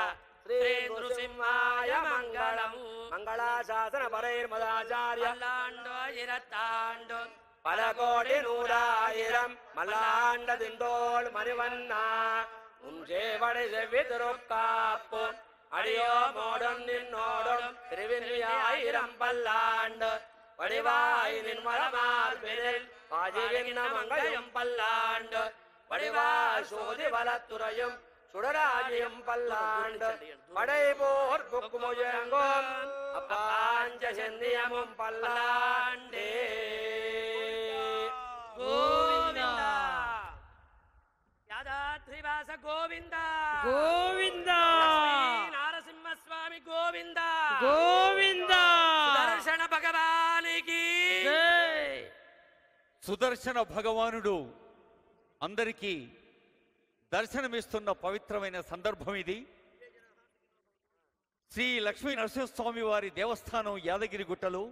श्री नृसिंहाय मंगलं मंगलाशासन परैर्मदाचार्य मल्लाण्डो पलकोटि नूरायिरं मल्लाण्ड दिंडोल मणिवन्ना उंजेवडि सेव्वितिरुक्काप्पु अडियो मोडं निन्नोडं तिरुविन्यायिरं पल्लाण्ड वडिवाय निर्मलमार्बिनिल पाजिविन्न मंगयं पल्लाण्ड वडिवाय शोधिवलत्तुरयं सुडराजियं पल्लाण्ड वडैपोर् बुक्मुजंगोम अपांच सेन्दियमुं पल्लाण्डे गोविंदा यादाद्रिवास गोविंदा గోవిందా नारसिंह स्वामी गोविंदा గోవిందా दर्शन भगवान की జై. సుదర్శన భగవానుడు అందరికీ దర్శనమిస్తున్న పవిత్రమైన సందర్భం ఇది. శ్రీ లక్ష్మీ నరసింహస్వామి వారి దేవస్థానం యాదగిరి గుట్టలో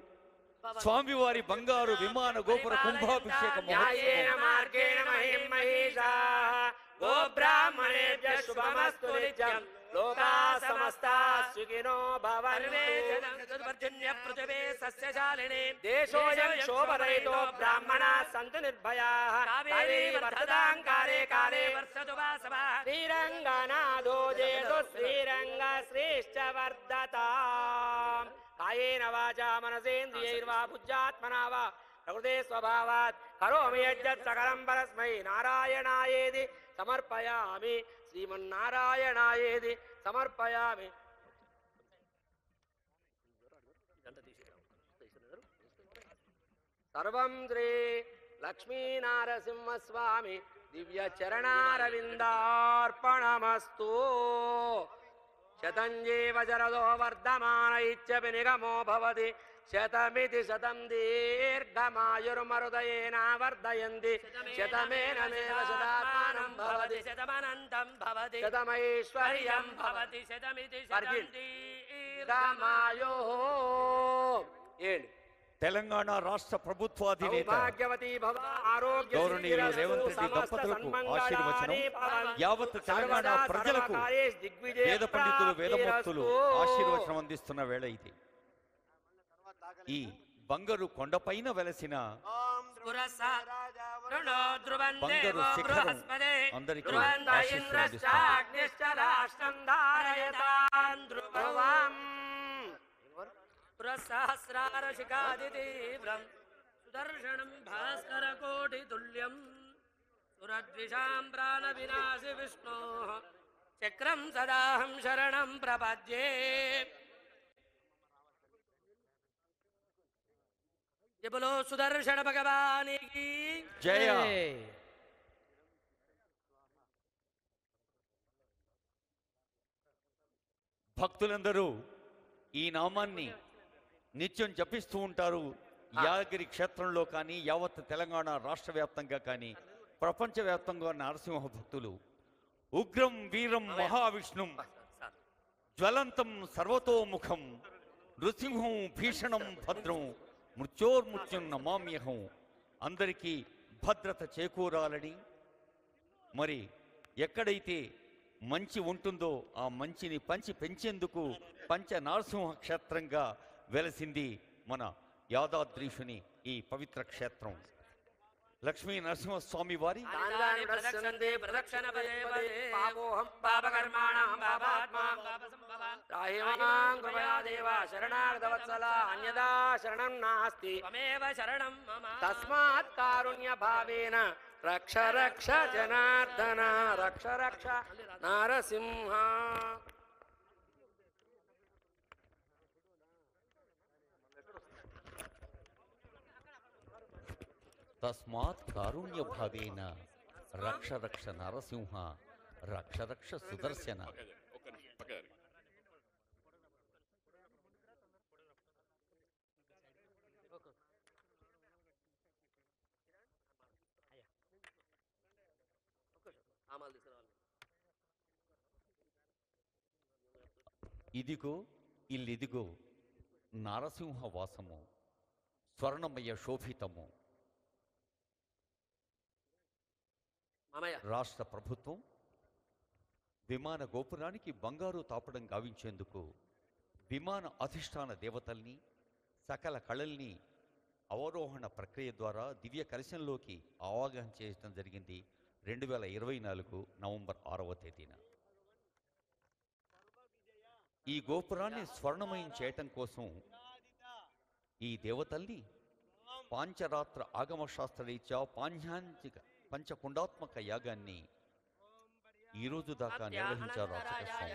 స్వామివారి బంగారు విమాన గోపుర కుంభాభిషేక न्यायेन మహోత్సవం मार्गेण महिं महिषा गो ब्राह्मणेभ्यः शुभ శుభమస్తు నిత్యం లోకా సమస్తా సుఖినో భవంతు పృథివే సస్యశాలిని దేశోయం శోభరహితో బ్రాహ్మణాః సంతు నిర్భయాః కావేరీ వర్ధతాం కాలే కాలే వర్షతు వాసవః శ్రీరంగనాథో జయతు శ్రీరంగ శ్రేష్ఠ వర్ధతాం కాయేన వాచా మనసేంద్రియైర్వా బుద్ధ్యాత్మనా వా ప్రకృతే స్వభావాత్ కరోమి యజ్జత్ సకలం పరస్మై నారాయణాయేది సమర్పయామి శ్రీమన్నారాయణాయేది సమర్పయామి సర్వం శ్రీ లక్ష్మీనారసింహస్వామి దివ్య చరణారవిందార్పణమస్తు శతంజీవ జరదో వర్ధమాన ఇత్యపి నిగమో భవతి శతమితి శతం దీర్ఘమాయుర్మరుదయేన వర్ధయంతి శతమేనమేవ శతాత్మానం భవతి శతమనంతం భవతి శతమైశ్వర్యం భవతి శతమితి వర్జిల్. శతం ఏంటి తెలంగాణ రాష్ట్ర ప్రభుత్వాధినేత సౌభాగ్యవతి భవ ఆరోగ్య గౌరవనీయులు రేవంత్ రెడ్డి దంపతులకు ఆశీర్వచనం యావత్ తెలంగాణ ప్రజలకు వేద పండితులు వేదమూర్తులు ఆశీర్వచనం అందిస్తున్న వేళ ఇది. ఈ బంగారు కొండపైన వెలసిన బంగారు శిఖరం అందరికీ ఆశీస్సులు అందిస్తుంది. పురసహస్రారశిఖాదితీవ్రం సుదర్శనం భాస్కరకోటితుల్యం సురద్విషాం ప్రాణవినాశి విష్ణోః చక్రం సదాహం శరణం ప్రపద్యే. జబలో సుదర్శన భగవానికి జయ. భక్తులందరూ ఈ నామాన్ని నిత్యం జపిస్తూ ఉంటారు. యాదగిరి క్షేత్రంలో కానీ యావత్ తెలంగాణ రాష్ట్ర వ్యాప్తంగా కానీ ప్రపంచవ్యాప్తంగా నరసింహ భక్తులు ఉగ్రం వీరం మహావిష్ణుం జ్వలంతం సర్వతోముఖం నృసింహం భీషణం భద్రం మృత్యోర్మృత్యుం నమామ్యహం. అందరికీ భద్రత చేకూరాలని, మరి ఎక్కడైతే మంచి ఉంటుందో ఆ మంచిని పంచి పెంచేందుకు పంచ నరసింహ క్షేత్రంగా వెలసింది మన యాదాద్రీషుని ఈ పవిత్ర క్షేత్రం. లక్ష్మీ నరసింహస్వామి వారి తస్మాత్ కారుణ్య భావేన రక్ష రక్ష జనార్దన రక్ష రక్ష నరసింహ. తస్మాత్ కారుణ్య భావేన రక్ష రక్ష నరసింహ రక్ష రక్ష సుదర్శన. ఇదిగో ఇల్లిదిగో నారసింహ వాసము స్వర్ణమయ శోభితము. రాష్ట్ర ప్రభుత్వం విమాన గోపురానికి బంగారు తాపడం గావించేందుకు విమాన అధిష్టాన దేవతల్ని సకల కళల్ని అవరోహణ ప్రక్రియ ద్వారా దివ్య కలశంలోకి ఆవాహన చేయడం జరిగింది 2024 నవంబర్ 6వ తేదీన. ఈ గోపురాన్ని స్వర్ణమయం చేయటం కోసం ఈ దేవతల్ని పాంచరాత్ర ఆగమ శాస్త్రరీత్యా పాంచాంచిక పంచకుండాత్మక యాగాన్ని ఈ రోజు దాకా నిర్వహించారు అర్చక స్వామి.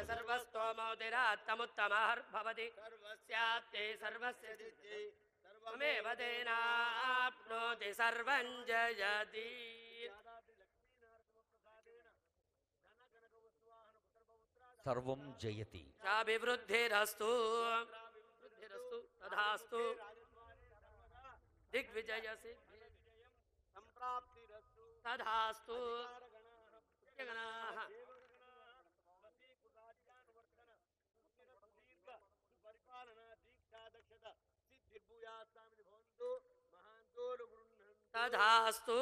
సర్వం జయతి. అభివృద్ధిరస్తు తథాస్తు దిగ్విజయ తథాస్తు. తథాస్తు.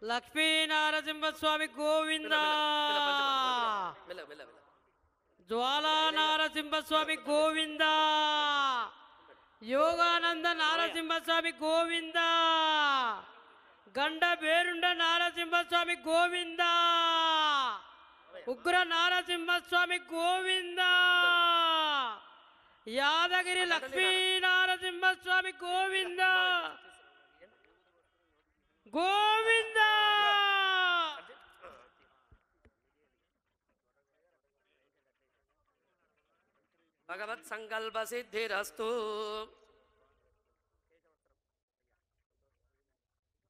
లక్ష్మీ నారసింహస్వామి గోవింద, జ్వాలా నారసింహస్వామి గోవింద, యోగానంద నారసింహస్వామి గోవింద, గండ బేరుండ నారసింహస్వామి గోవింద, ఉగ్ర నారసింహస్వామి గోవింద, యాదగిరి లక్ష్మీ నారసింహస్వామి గోవింద గోవింద. భగవత్ సంకల్ప సిద్ధిరస్తు.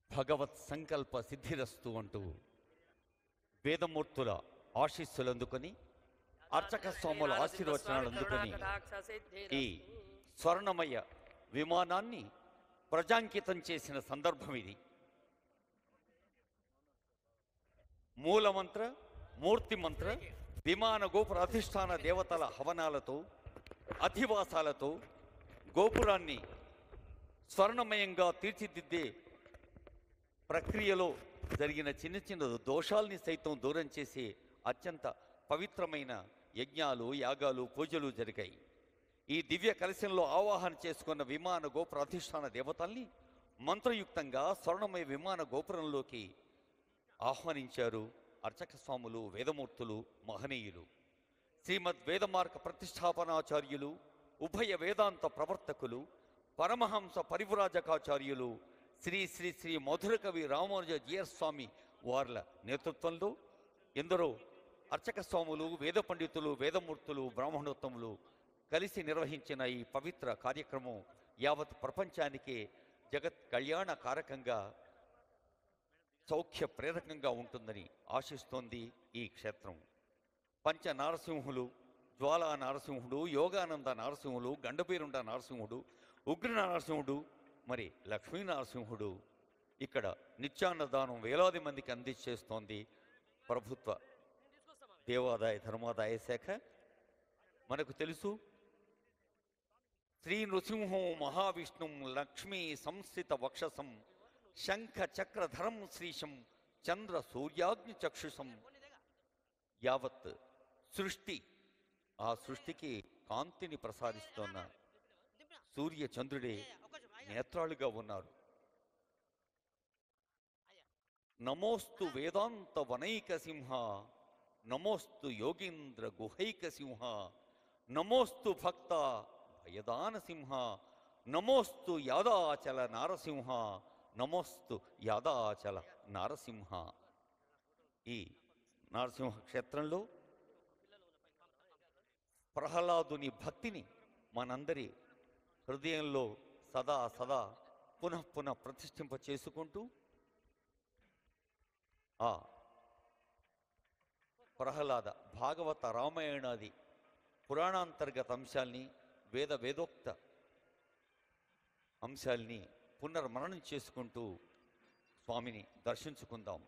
భగవత్ సంకల్ప సిద్ధిరస్తు అంటూ వేదమూర్తుల ఆశీస్సులు అందుకొని అర్చక స్వాముల ఆశీర్వచనాలు అందుకొని ఈ స్వర్ణమయ విమానాన్ని ప్రజాంకితం చేసిన సందర్భం ఇది. మూలమంత్ర, మూర్తిమంత్ర, విమాన గోపుర అధిష్టాన దేవతల హవనాలతో, అధివాసాలతో గోపురాన్ని స్వర్ణమయంగా తీర్చిదిద్దే ప్రక్రియలో జరిగిన చిన్న చిన్న దోషాల్ని సైతం దూరం చేసే అత్యంత పవిత్రమైన యజ్ఞాలు, యాగాలు, పూజలు జరిగాయి. ఈ దివ్య కలశంలో ఆవాహన చేసుకున్న విమాన గోపుర అధిష్టాన దేవతల్ని మంత్రయుక్తంగా స్వర్ణమయ విమాన గోపురంలోకి ఆహ్వానించారు అర్చక స్వాములు, వేదమూర్తులు, మహనీయులు. శ్రీమద్ వేదమార్గ ప్రతిష్టాపనాచార్యులు, ఉభయ వేదాంత ప్రవర్తకులు, పరమహంస పరివ్రాజకాచార్యులు శ్రీ శ్రీ శ్రీ మధురకవి రామానుజ జీయర్ స్వామి వార్ల నేతృత్వంలో ఎందరో అర్చక స్వాములు, వేద పండితులు, వేదమూర్తులు, బ్రాహ్మణోత్తములు కలిసి నిర్వహించిన ఈ పవిత్ర కార్యక్రమం యావత్ ప్రపంచానికే జగత్ కళ్యాణ కారకంగా, సౌఖ్య ప్రేరకంగా ఉంటుందని ఆశిస్తోంది ఈ క్షేత్రం. పంచ నారసింహులు, జ్వాలా నారసింహుడు, యోగానంద నారసింహుడు, గండబీరుండ నారసింహుడు, ఉగ్ర నారసింహుడు, మరి లక్ష్మీ నారసింహుడు ఇక్కడ నిత్యాన్నదానం వేలాది మందికి అందించేస్తోంది ప్రభుత్వ దేవాదాయ ధర్మాదాయ శాఖ. మనకు తెలుసు, శ్రీ నృసింహం మహావిష్ణుం లక్ష్మీ సంస్థిత వక్షసం శంఖ చక్రధరం శ్రీశం చంద్ర సూర్యాగ్ని చక్షుషం. యావత్ సృష్టి, ఆ సృష్టికి కాంతిని ప్రసాదిస్తోన్న సూర్య చంద్రుడే నేత్రాలుగా ఉన్నారు. నమోస్తు వేదాంత వనైక సింహ, నమోస్తు యోగీంద్ర గుహైక సింహ, నమోస్తు భక్త భయదాన సింహ, నమోస్తు యాదాచల నారసింహ, నమోస్తు యాదాచల నారసింహ. ఈ నారసింహ క్షేత్రంలో ప్రహ్లాదుని భక్తిని మనందరి హృదయంలో సదా సదా పునః పునః ప్రతిష్ఠింప చేసుకుంటూ ఆ ప్రహ్లాద భాగవత రామాయణాది పురాణాంతర్గత అంశాల్ని, వేదోక్త అంశాల్ని పునర్మరణం చేసుకుంటూ స్వామిని దర్శించుకుందాం.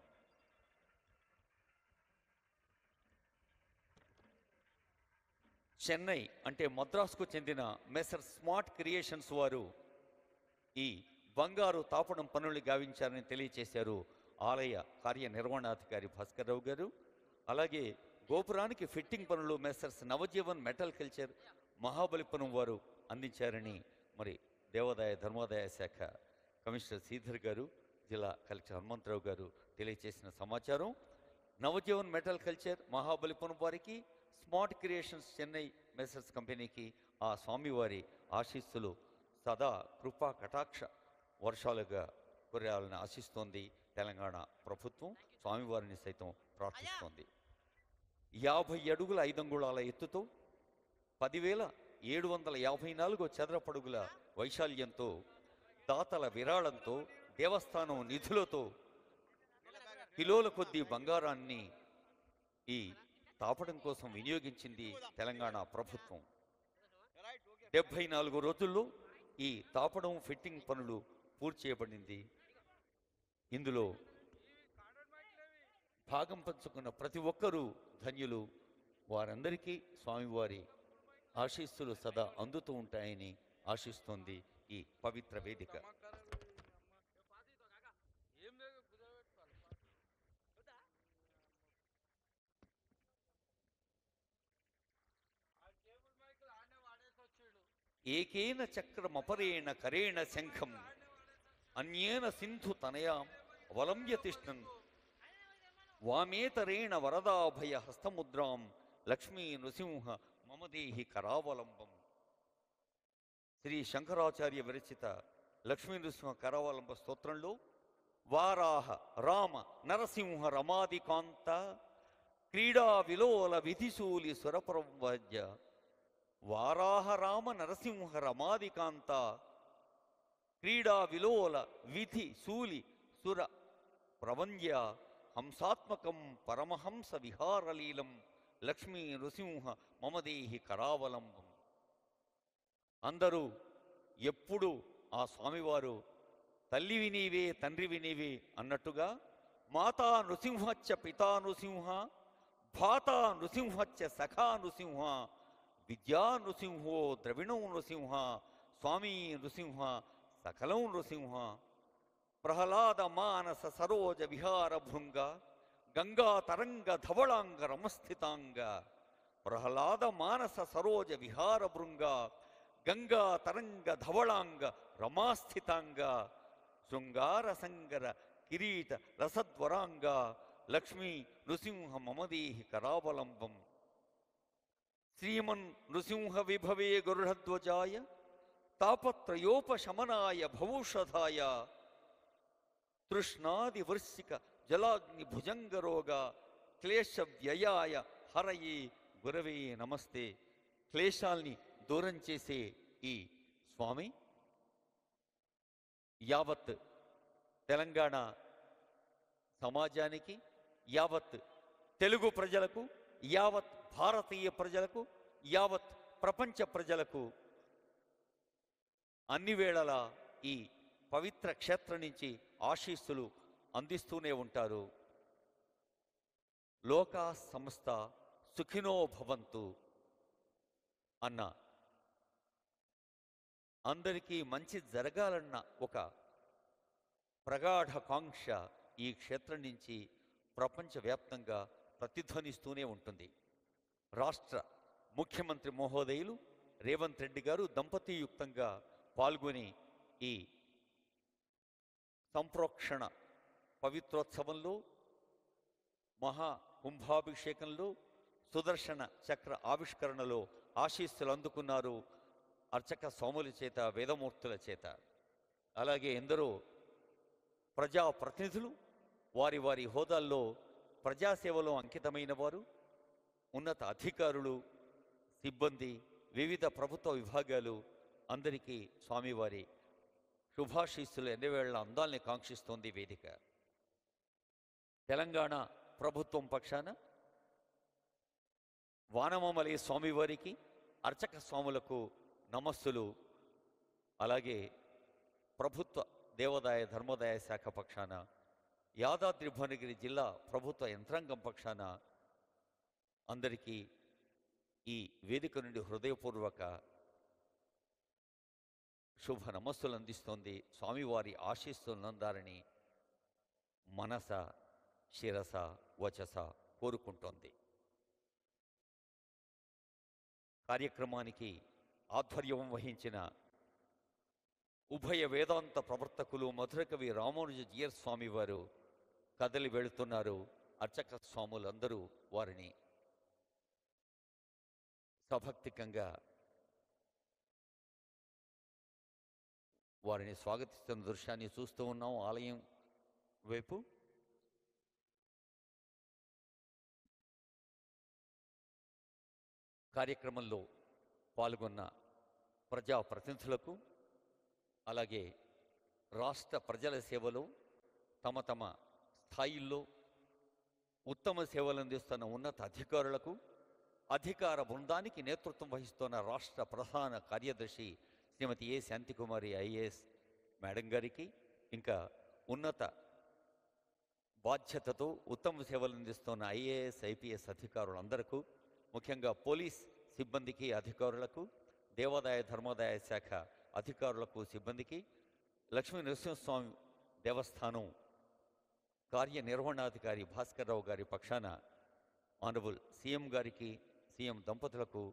చెన్నై అంటే మద్రాసుకు చెందిన మెసర్ స్మార్ట్ క్రియేషన్స్ వారు ఈ బంగారు తాపడం పనులు గావించారని తెలియచేశారు ఆలయ కార్యనిర్వహణాధికారి భాస్కర్రావు గారు. అలాగే గోపురానికి ఫిట్టింగ్ పనులు Messrs Navjivan metal culture Mahabalipuram వారు అందించారని మరి దేవాదాయ ధర్మాదాయ శాఖ కమిషనర్ శ్రీధర్ గారు, జిల్లా కలెక్టర్ హనుమంతరావు గారు తెలియచేసిన సమాచారం. నవజీవన్ మెటల్ కల్చర్ మహాబలిపురం వారికి, స్మార్ట్ క్రియేషన్స్ చెన్నై మెసర్స్ కంపెనీకి ఆ స్వామివారి ఆశీస్సులు సదా కృపా కటాక్ష వర్షాలుగా కురయాలని ఆశిస్తోంది తెలంగాణ ప్రభుత్వం. స్వామివారిని సైతం ప్రార్థిస్తోంది. 50 అడుగుల 5 అంగుళాల ఎత్తుతో 10,754 చదరపడుగుల వైశాల్యంతో, దాతల విరాళంతో, దేవస్థానం నిధులతో కిలోల కొద్దీ బంగారాన్ని ఈ తాపడం కోసం వినియోగించింది తెలంగాణ ప్రభుత్వం. 74 రోజుల్లో ఈ తాపడం ఫిట్టింగ్ పనులు పూర్తి చేయబడింది. ఇందులో భాగం పంచుకున్న ప్రతి ఒక్కరూ ధన్యులు. వారందరికీ స్వామివారి ఆశీస్సులు సదా అందుతూ ఉంటాయని ఆశిస్తోంది ఈ పవిత్ర వేదిక. ఏకేన చక్రమపరేణ కరేణ శంఖం అన్యేన సింధు తనయాం అవలంబ్య తిష్టన్ వామేతరేణ వరదాభయ హస్తముద్రాం లక్ష్మీ నృసింహ మమదేహి కరావలంబం. శ్రీ శంకరాచార్య విరచిత లక్ష్మీ నృసింహ కరావలంబ స్తోత్రంలో వారాహ రామ నరసింహ రమాదికాంత క్రీడా విలోల విధిశూలి సురప్రవజ్య. వారాహ రామ నరసింహ రమాదికాంత క్రీడా విలోల విధి శూలి సుర ప్రవంజ్య హంసాత్మకం పరమహంస విహారలీలం లక్ష్మీ నృసింహ మమదేహి కరావలంబం. అందరూ ఎప్పుడు ఆ స్వామివారు తల్లివి నీవే తండ్రివి నీవే అన్నట్టుగా మాతా నృసింహచ్చ పితా నృసింహ భాతా నృసింహచ్చ సఖా నృసింహ విద్యా నృసింహో ద్రవిణం నృసింహ స్వామీ నృసింహ సకలం నృసింహ. ప్రహ్లాద మానస సరోజ విహార భృంగ గంగా తరంగ ధవళాంగ రమస్థితాంగ. ప్రహ్లాద మానస సరోజ విహార భృంగ గంగా తరంగ ధవళాంగ రమాస్థితాంగ. శృంగార సంగర కిరీట రసద్వరాంగ లక్ష్మీ నృసింహ మమదేహి కరావలంబం. శ్రీమన్ నృసింహ విభవే గరుడధ్వజాయ తాపత్రయోపశమనాయ భవౌషధాయ తృష్ణాది వర్షిక జలాగ్ని భుజంగరోగ క్లేశ వ్యయాయ హరయే గురవే నమస్తే. క్లేశాల్ని దూరం చేసే ఈ స్వామి యావత్ తెలంగాణ సమాజానికి, యావత్ తెలుగు ప్రజలకు, యావత్ భారతీయ ప్రజలకు, యావత్ ప్రపంచ ప్రజలకు అన్ని వేళలా ఈ పవిత్ర క్షేత్రం నుంచి ఆశీస్సులు అందిస్తూనే ఉంటారు. లోకా సమస్త సుఖినో భవంతు అన్న, అందరికీ మంచి జరగాలన్న ఒక ప్రగాఢ కాంక్ష ఈ క్షేత్రం నుంచి ప్రపంచవ్యాప్తంగా ప్రతిధ్వనిస్తూనే ఉంటుంది. రాష్ట్ర ముఖ్యమంత్రి మహోదయులు రేవంత్ రెడ్డి గారు దంపతీయుక్తంగా పాల్గొని ఈ సంప్రోక్షణ పవిత్రోత్సవంలో, మహా కుంభాభిషేకంలో, సుదర్శన చక్ర ఆవిష్కరణలో ఆశీస్సులు అందుకున్నారు అర్చక స్వాముల చేత, వేదమూర్తుల చేత. అలాగే ఎందరో ప్రజాప్రతినిధులు వారి వారి హోదాల్లో ప్రజాసేవలో అంకితమైన వారు, ఉన్నత అధికారులు, సిబ్బంది, వివిధ ప్రభుత్వ విభాగాలు అందరికీ స్వామివారి శుభాశీస్సులు ఎన్నవేళ్ల అందాల్ని కాంక్షిస్తోంది వేదిక. తెలంగాణ ప్రభుత్వం పక్షాన వానమామలై స్వామివారికి, అర్చక స్వాములకు నమస్సులు. అలాగే ప్రభుత్వ దేవాదాయ ధర్మదాయ శాఖ పక్షాన, యాదాద్రి భువనగిరి జిల్లా ప్రభుత్వ యంత్రాంగం పక్షాన అందరికీ ఈ వేదిక నుండి హృదయపూర్వక శుభ నమస్సులు అందిస్తోంది. స్వామివారి ఆశీస్సులు అందాలని మనస, శిరస, వచస కోరుకుంటోంది. కార్యక్రమానికి ఆధ్వర్యం వహించిన ఉభయ వేదాంత ప్రవర్తకులు మధురకవి రామానుజ జీయర్ స్వామి వారు కదలి వెళుతున్నారు. అర్చక స్వాములందరూ వారిని సభక్తికంగా వారిని స్వాగతిస్తున్న దృశ్యాన్ని చూస్తూ ఉన్నాం. ఆలయం వైపు కార్యక్రమంలో పాల్గొన్న ప్రజాప్రతినిధులకు, అలాగే రాష్ట్ర ప్రజల సేవలో తమ తమ స్థాయిల్లో ఉత్తమ సేవలు అందిస్తున్న ఉన్నత అధికారులకు, అధికార బృందానికి నేతృత్వం వహిస్తున్న రాష్ట్ర ప్రధాన కార్యదర్శి శ్రీమతి ఏ శాంతికుమారి ఐఏఎస్ మేడం గారికి, ఇంకా ఉన్నత బాధ్యతతో ఉత్తమ సేవలు అందిస్తున్న ఐఏఎస్ ఐపీఎస్ అధికారులందరికీ, ముఖ్యంగా పోలీస్ సిబ్బందికి, అధికారులకు, దేవాదాయ ధర్మాదాయ శాఖ అధికారులకు, సిబ్బందికి, లక్ష్మీ నరసింహస్వామి దేవస్థానం కార్యనిర్వహణాధికారి భాస్కర్రావు గారి పక్షాన ఆనరబుల్ సీఎం గారికి, సీఎం దంపతులకు,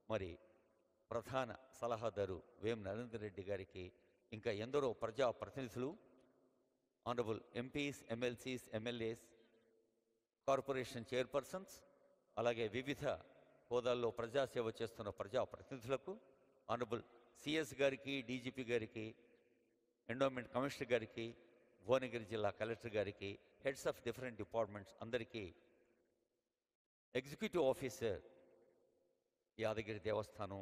మరి ప్రధాన సలహాదారు వేం నరేందర్ రెడ్డి గారికి, ఇంకా ఎందరో ప్రజా ప్రతినిధులు, honourable MPs, MLCs, MLAs, corporation chairpersons, అలాగే వివిధ హోదాల్లో ప్రజాసేవ చేస్తున్న ప్రజా ప్రతినిధులకు, ఆనరబుల్ సిఎస్ గారికి, డీజీపీ గారికి, ఎండోమెంట్ కమిషనర్ గారికి, భువనగిరి జిల్లా కలెక్టర్ గారికి, హెడ్స్ ఆఫ్ డిఫరెంట్ డిపార్ట్మెంట్స్ అందరికీ, ఎగ్జిక్యూటివ్ ఆఫీసర్ యాదగిరి దేవస్థానం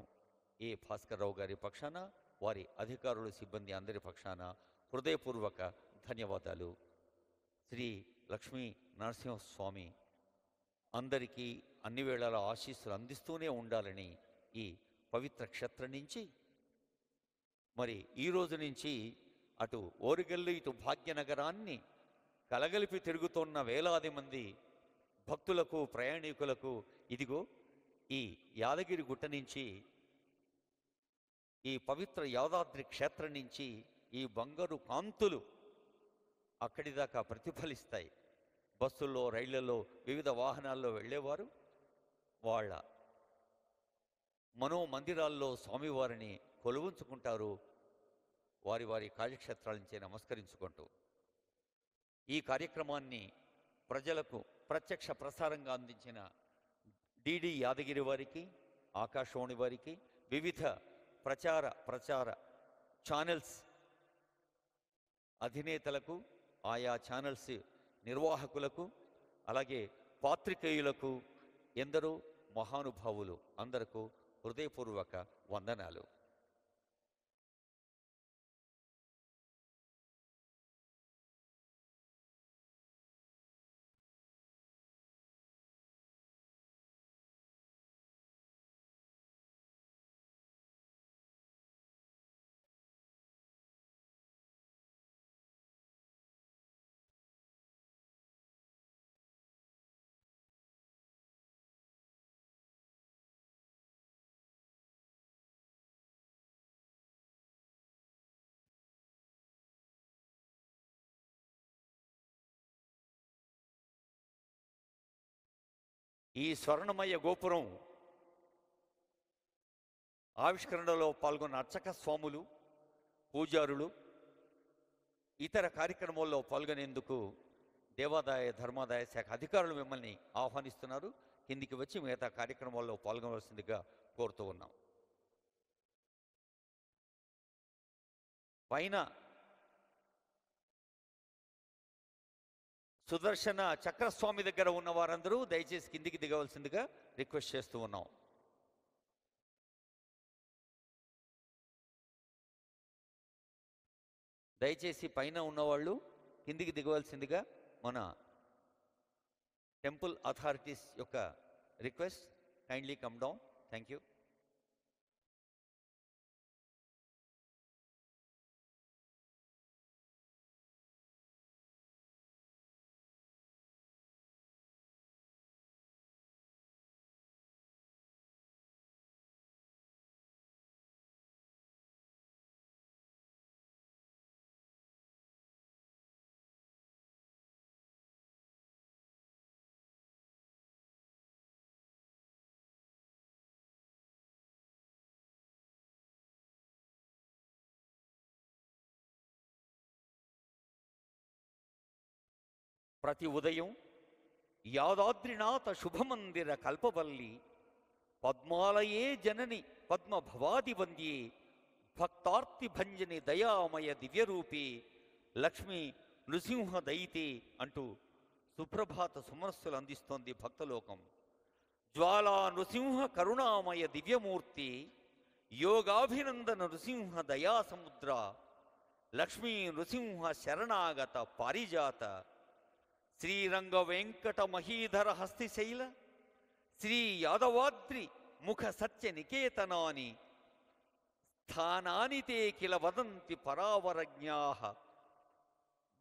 ఏ భాస్కర్ రావు గారి పక్షాన, వారి అధికారులు, సిబ్బంది అందరి పక్షాన హృదయపూర్వక ధన్యవాదాలు. శ్రీ లక్ష్మీ నరసింహస్వామి అందరికీ అన్ని వేళల ఆశీస్సులు అందిస్తూనే ఉండాలని ఈ పవిత్ర క్షేత్రం నుంచి, మరి ఈ రోజు నుంచి అటు ఓరుగల్లు ఇటు భాగ్యనగరాన్ని కలగలిపి తిరుగుతున్న వేలాది మంది భక్తులకు, ప్రయాణికులకు ఇదిగో ఈ యాదగిరి గుట్ట నుంచి, ఈ పవిత్ర యాదాద్రి క్షేత్రం నుంచి ఈ బంగారు కాంతులు అక్కడి దాకా ప్రతిఫలిస్తాయి. బస్సుల్లో, రైళ్లలో, వివిధ వాహనాల్లో వెళ్ళేవారు వాళ్ళ మనోమందిరాల్లో స్వామివారిని కొలువుంచుకుంటారు, వారి వారి కార్యక్షేత్రాల నుంచి నమస్కరించుకుంటూ. ఈ కార్యక్రమాన్ని ప్రజలకు ప్రత్యక్ష ప్రసారంగా అందించిన డిడి యాదగిరి వారికి, ఆకాశవాణి వారికి, వివిధ ప్రచార ఛానల్స్ అధినేతలకు, ఆయా ఛానల్స్ నిర్వాహకులకు, అలాగే పాత్రికేయులకు, ఎందరో మహానుభావులు అందరకు హృదయపూర్వక వందనాలు. ఈ స్వర్ణమయ గోపురం ఆవిష్కరణలో పాల్గొన్న అర్చక స్వాములు, పూజారులు, ఇతర కార్యక్రమాల్లో పాల్గొనేందుకు దేవాదాయ ధర్మాదాయ శాఖ అధికారులు మిమ్మల్ని ఆహ్వానిస్తున్నారు. కిందికి వచ్చి మిగతా కార్యక్రమాల్లో పాల్గొనవలసిందిగా కోరుతూ ఉన్నాం. పైన సుదర్శన చక్రస్వామి దగ్గర ఉన్న వారందరూ దయచేసి కిందికి దిగవలసిందిగా రిక్వెస్ట్ చేస్తూ ఉన్నాం. దయచేసి పైన ఉన్నవాళ్ళు కిందికి దిగవలసిందిగా మన టెంపుల్ అథారిటీస్ యొక్క request. Kindly come down. Thank you. ప్రతి ఉదయం యాదాద్రినాథ శుభమందిర కల్పవల్లి పద్మాలయే జనని పద్మభవాది వంద్యే భక్తార్తి భంజని దయామయ దివ్యరూపే లక్ష్మీ నృసింహ దయితే అంటూ సుప్రభాత సుమనస్సులు అందిస్తోంది భక్తలోకం. జ్వాలా నృసింహ కరుణామయ దివ్యమూర్తి యోగాభినందన నృసింహ దయాసముద్ర లక్ష్మీ నృసింహ శరణాగత పారిజాత శ్రీరంగ వెంకట మహీధర హస్తిశైల శ్రీ యాదవాద్రి ముఖ సత్య నికేతనాని స్థానాని తే కిల వదంతి పరావరజ్ఞాః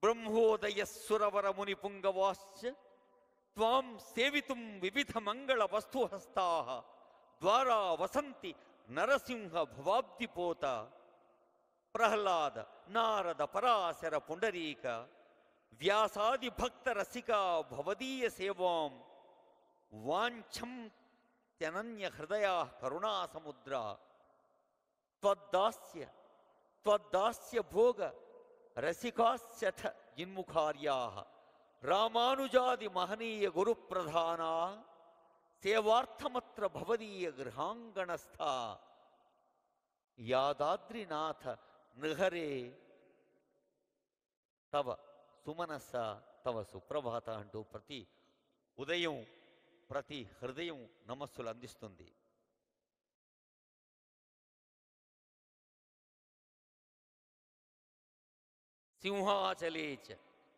బ్రహ్మోదయస్సురవర ముని పుంగవాశ్చ త్వాం సేవితుం వివిధ మంగళ వస్తుహస్తాః ద్వారా వసంతి నరసింహ భవాబ్దిపోత ప్రహ్లాద నారద పరాశర పుండరీక వ్యాసాది భక్త రసికా భవదీయ సేవాం వాంఛం త్యనన్య హృదయా కరుణా సముద్ర త్వద్దాస్య భోగ రసికాశ్చ జిన్ముఖార్యా రామానుజాది మహనీయ గురుప్రధాన సేవార్థమత్ర భవదీయ గృహాంగణస్థ యాదాద్రినాథ నృహరే తవ సుమనస్స తవ సుప్రభాత అంటూ ప్రతి ఉదయం ప్రతి హృదయం నమస్సులు అందిస్తుంది. సింహాచలే చ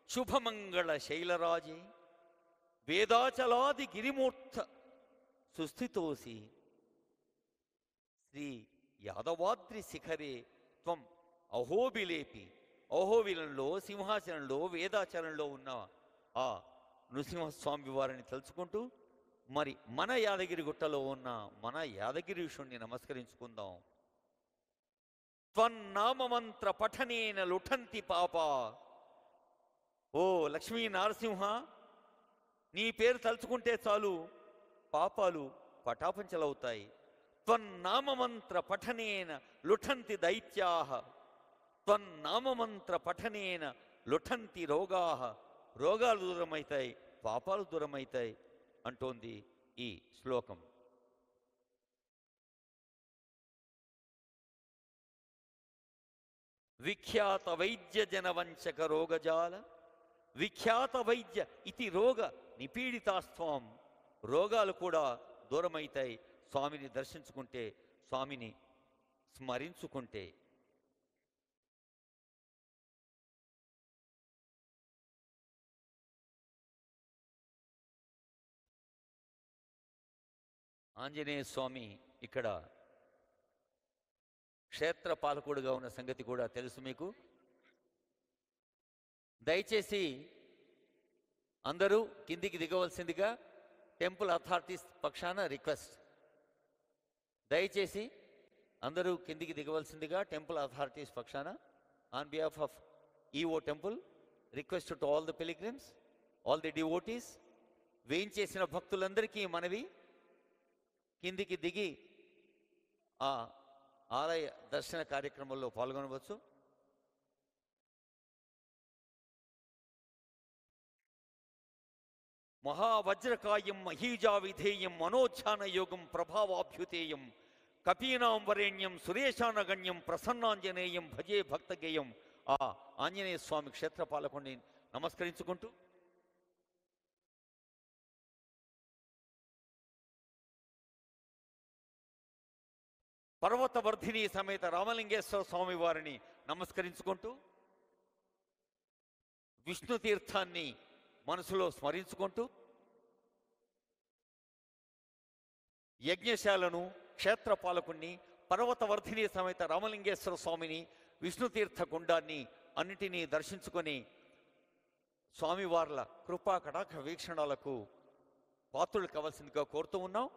శుభమంగళ శైలరాజే వేదాచలాది గిరిమూర్త సుస్థితోసి శ్రీ యాదవాద్రి శిఖరే త్వం అహోబిలేపి. అహోబిలంలో సింహాచలంలో వేదాచలంలో ఉన్న ఆ నృసింహస్వామి వారిని తలుచుకుంటూ మరి మన యాదగిరి గుట్టలో ఉన్న మన యాదగిరీషుణ్ణి నమస్కరించుకుందాం. త్వన్నామమంత్ర పఠనేన లుఠంతి పాప. ఓ లక్ష్మీ నరసింహ, నీ పేరు తలుచుకుంటే చాలు పాపాలు పటాపంచలవుతాయి. త్వన్నామమంత్ర పఠనేన లుఠంతి దైత్యాః. త్వన్నామమంత్ర పఠనేన లుఠంతి రోగాః. రోగాలు దూరమవుతాయి, పాపాలు దూరమవుతాయి అంటోంది ఈ శ్లోకం. విఖ్యాత వైద్య జనవంచక రోగజాల విఖ్యాత వైద్య ఇతి రోగ నిపీడితాస్త్వం. రోగాలు కూడా దూరమవుతాయి స్వామిని దర్శించుకుంటే, స్వామిని స్మరించుకుంటే. ఆంజనేయ స్వామి ఇక్కడ క్షేత్ర పాలకుడుగా ఉన్న సంగతి కూడా తెలుసు మీకు. దయచేసి అందరూ కిందికి దిగవలసిందిగా టెంపుల్ అథారిటీస్ పక్షాన రిక్వెస్ట్. దయచేసి అందరూ కిందికి దిగవలసిందిగా టెంపుల్ అథారిటీస్ పక్షాన on behalf of EO temple request to all the pilgrims, all the devotees. వేయించేసిన భక్తులందరికీ మనవి, కిందికి దిగి ఆ ఆలయ దర్శన కార్యక్రమంలో పాల్గొనవచ్చు. మహావజ్రకాయం మహీజా విధేయం మనోచ్ఛాన యోగం ప్రభావాభ్యుతేయం కపీనాం వరేణ్యం సురేశానగణ్యం ప్రసన్నాంజనేయం భజే భక్తగేయం. ఆ ఆంజనేయ స్వామి క్షేత్రపాలకుడిని నమస్కరించుకుంటూ పర్వతవర్ధిని సమేత రామలింగేశ్వర స్వామి వారిని నమస్కరించుకుంటూ విష్ణు తీర్థాన్ని మనసులో స్మరించుకుంటూ యజ్ఞశాలను, క్షేత్రపాలకుణ్ణి, పర్వతవర్ధిని సమేత రామలింగేశ్వర స్వామిని, విష్ణుతీర్థ గుండాన్ని అన్నిటినీ దర్శించుకొని స్వామివార్ల కృపా కటాక్ష వీక్షణాలకు పాత్రులు కావాల్సిందిగా కోరుతూ ఉన్నాం.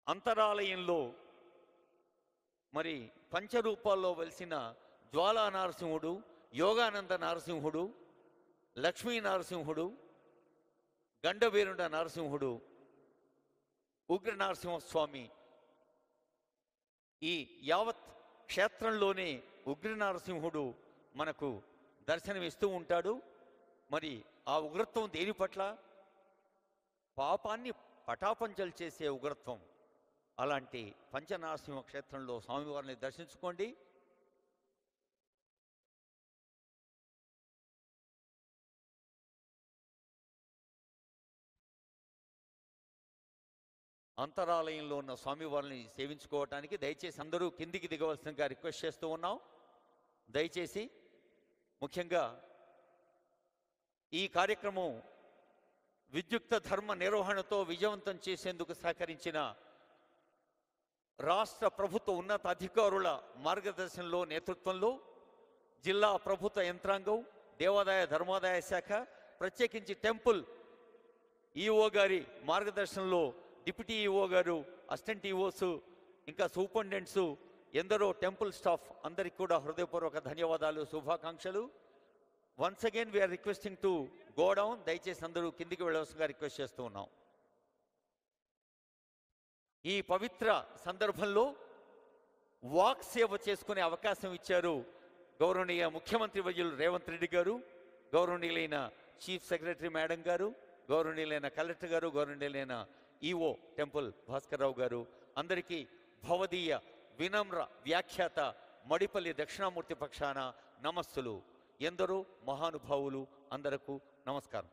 అంతరాలయంలో మరి పంచరూపాల్లో వెలిసిన జ్వాలా నరసింహుడు, యోగానంద నరసింహుడు, లక్ష్మీ నరసింహుడు, గండవీరుడ నరసింహుడు, ఉగ్ర నరసింహస్వామి, ఈ యావత్ క్షేత్రంలోనే ఉగ్ర నరసింహుడు మనకు దర్శనమిస్తూ ఉంటాడు. మరి ఆ ఉగ్రత్వం దేని పట్ల? పాపాన్ని పటాపంచలు చేసే ఉగ్రత్వం. అలాంటి పంచనరసింహ క్షేత్రంలో స్వామివారిని దర్శించుకోండి. అంతరాలయంలో ఉన్న స్వామివారిని సేవించుకోవటానికి దయచేసి అందరూ కిందికి దిగవలసిందిగా రిక్వెస్ట్ చేస్తూ ఉన్నాం. దయచేసి ముఖ్యంగా ఈ కార్యక్రమం విద్యుక్త ధర్మ నిర్వహణతో విజయవంతం చేసేందుకు సహకరించిన రాష్ట్ర ప్రభుత్వ ఉన్నత అధికారుల మార్గదర్శనంలో నేతృత్వంలో జిల్లా ప్రభుత్వ యంత్రాంగం, దేవాదాయ ధర్మాదాయ శాఖ, ప్రత్యేకించి టెంపుల్ ఈఓ గారి మార్గదర్శనంలో డిప్యూటీ ఈఓ గారు, అసిస్టెంట్ ఈఓస్, ఇంకా సూపరింటెండెంట్స్, ఎందరో టెంపుల్ స్టాఫ్ అందరికీ కూడా హృదయపూర్వక ధన్యవాదాలు, శుభాకాంక్షలు. Once again we are requesting to go down దయచేసి అందరూ కిందికి వెళ్ళవలసిందిగా రిక్వెస్ట్ చేస్తూ ఉన్నాం. ఈ పవిత్ర సందర్భంలో వాక్ సేవ చేసుకునే అవకాశం ఇచ్చారు గౌరవనీయ ముఖ్యమంత్రి వర్యులు రేవంత్ రెడ్డి గారు, గౌరవనీయులైన చీఫ్ సెక్రటరీ మేడం గారు, గౌరవనీయులైన కలెక్టర్ గారు, గౌరవనీయులైన ఈఓ టెంపుల్ భాస్కర్ రావు గారు, అందరికీ భవదీయ వినమ్ర వ్యాఖ్యాత మడిపల్లి దక్షిణామూర్తి పక్షాన నమస్సులు. ఎందరో మహానుభావులు అందరకు నమస్కారం.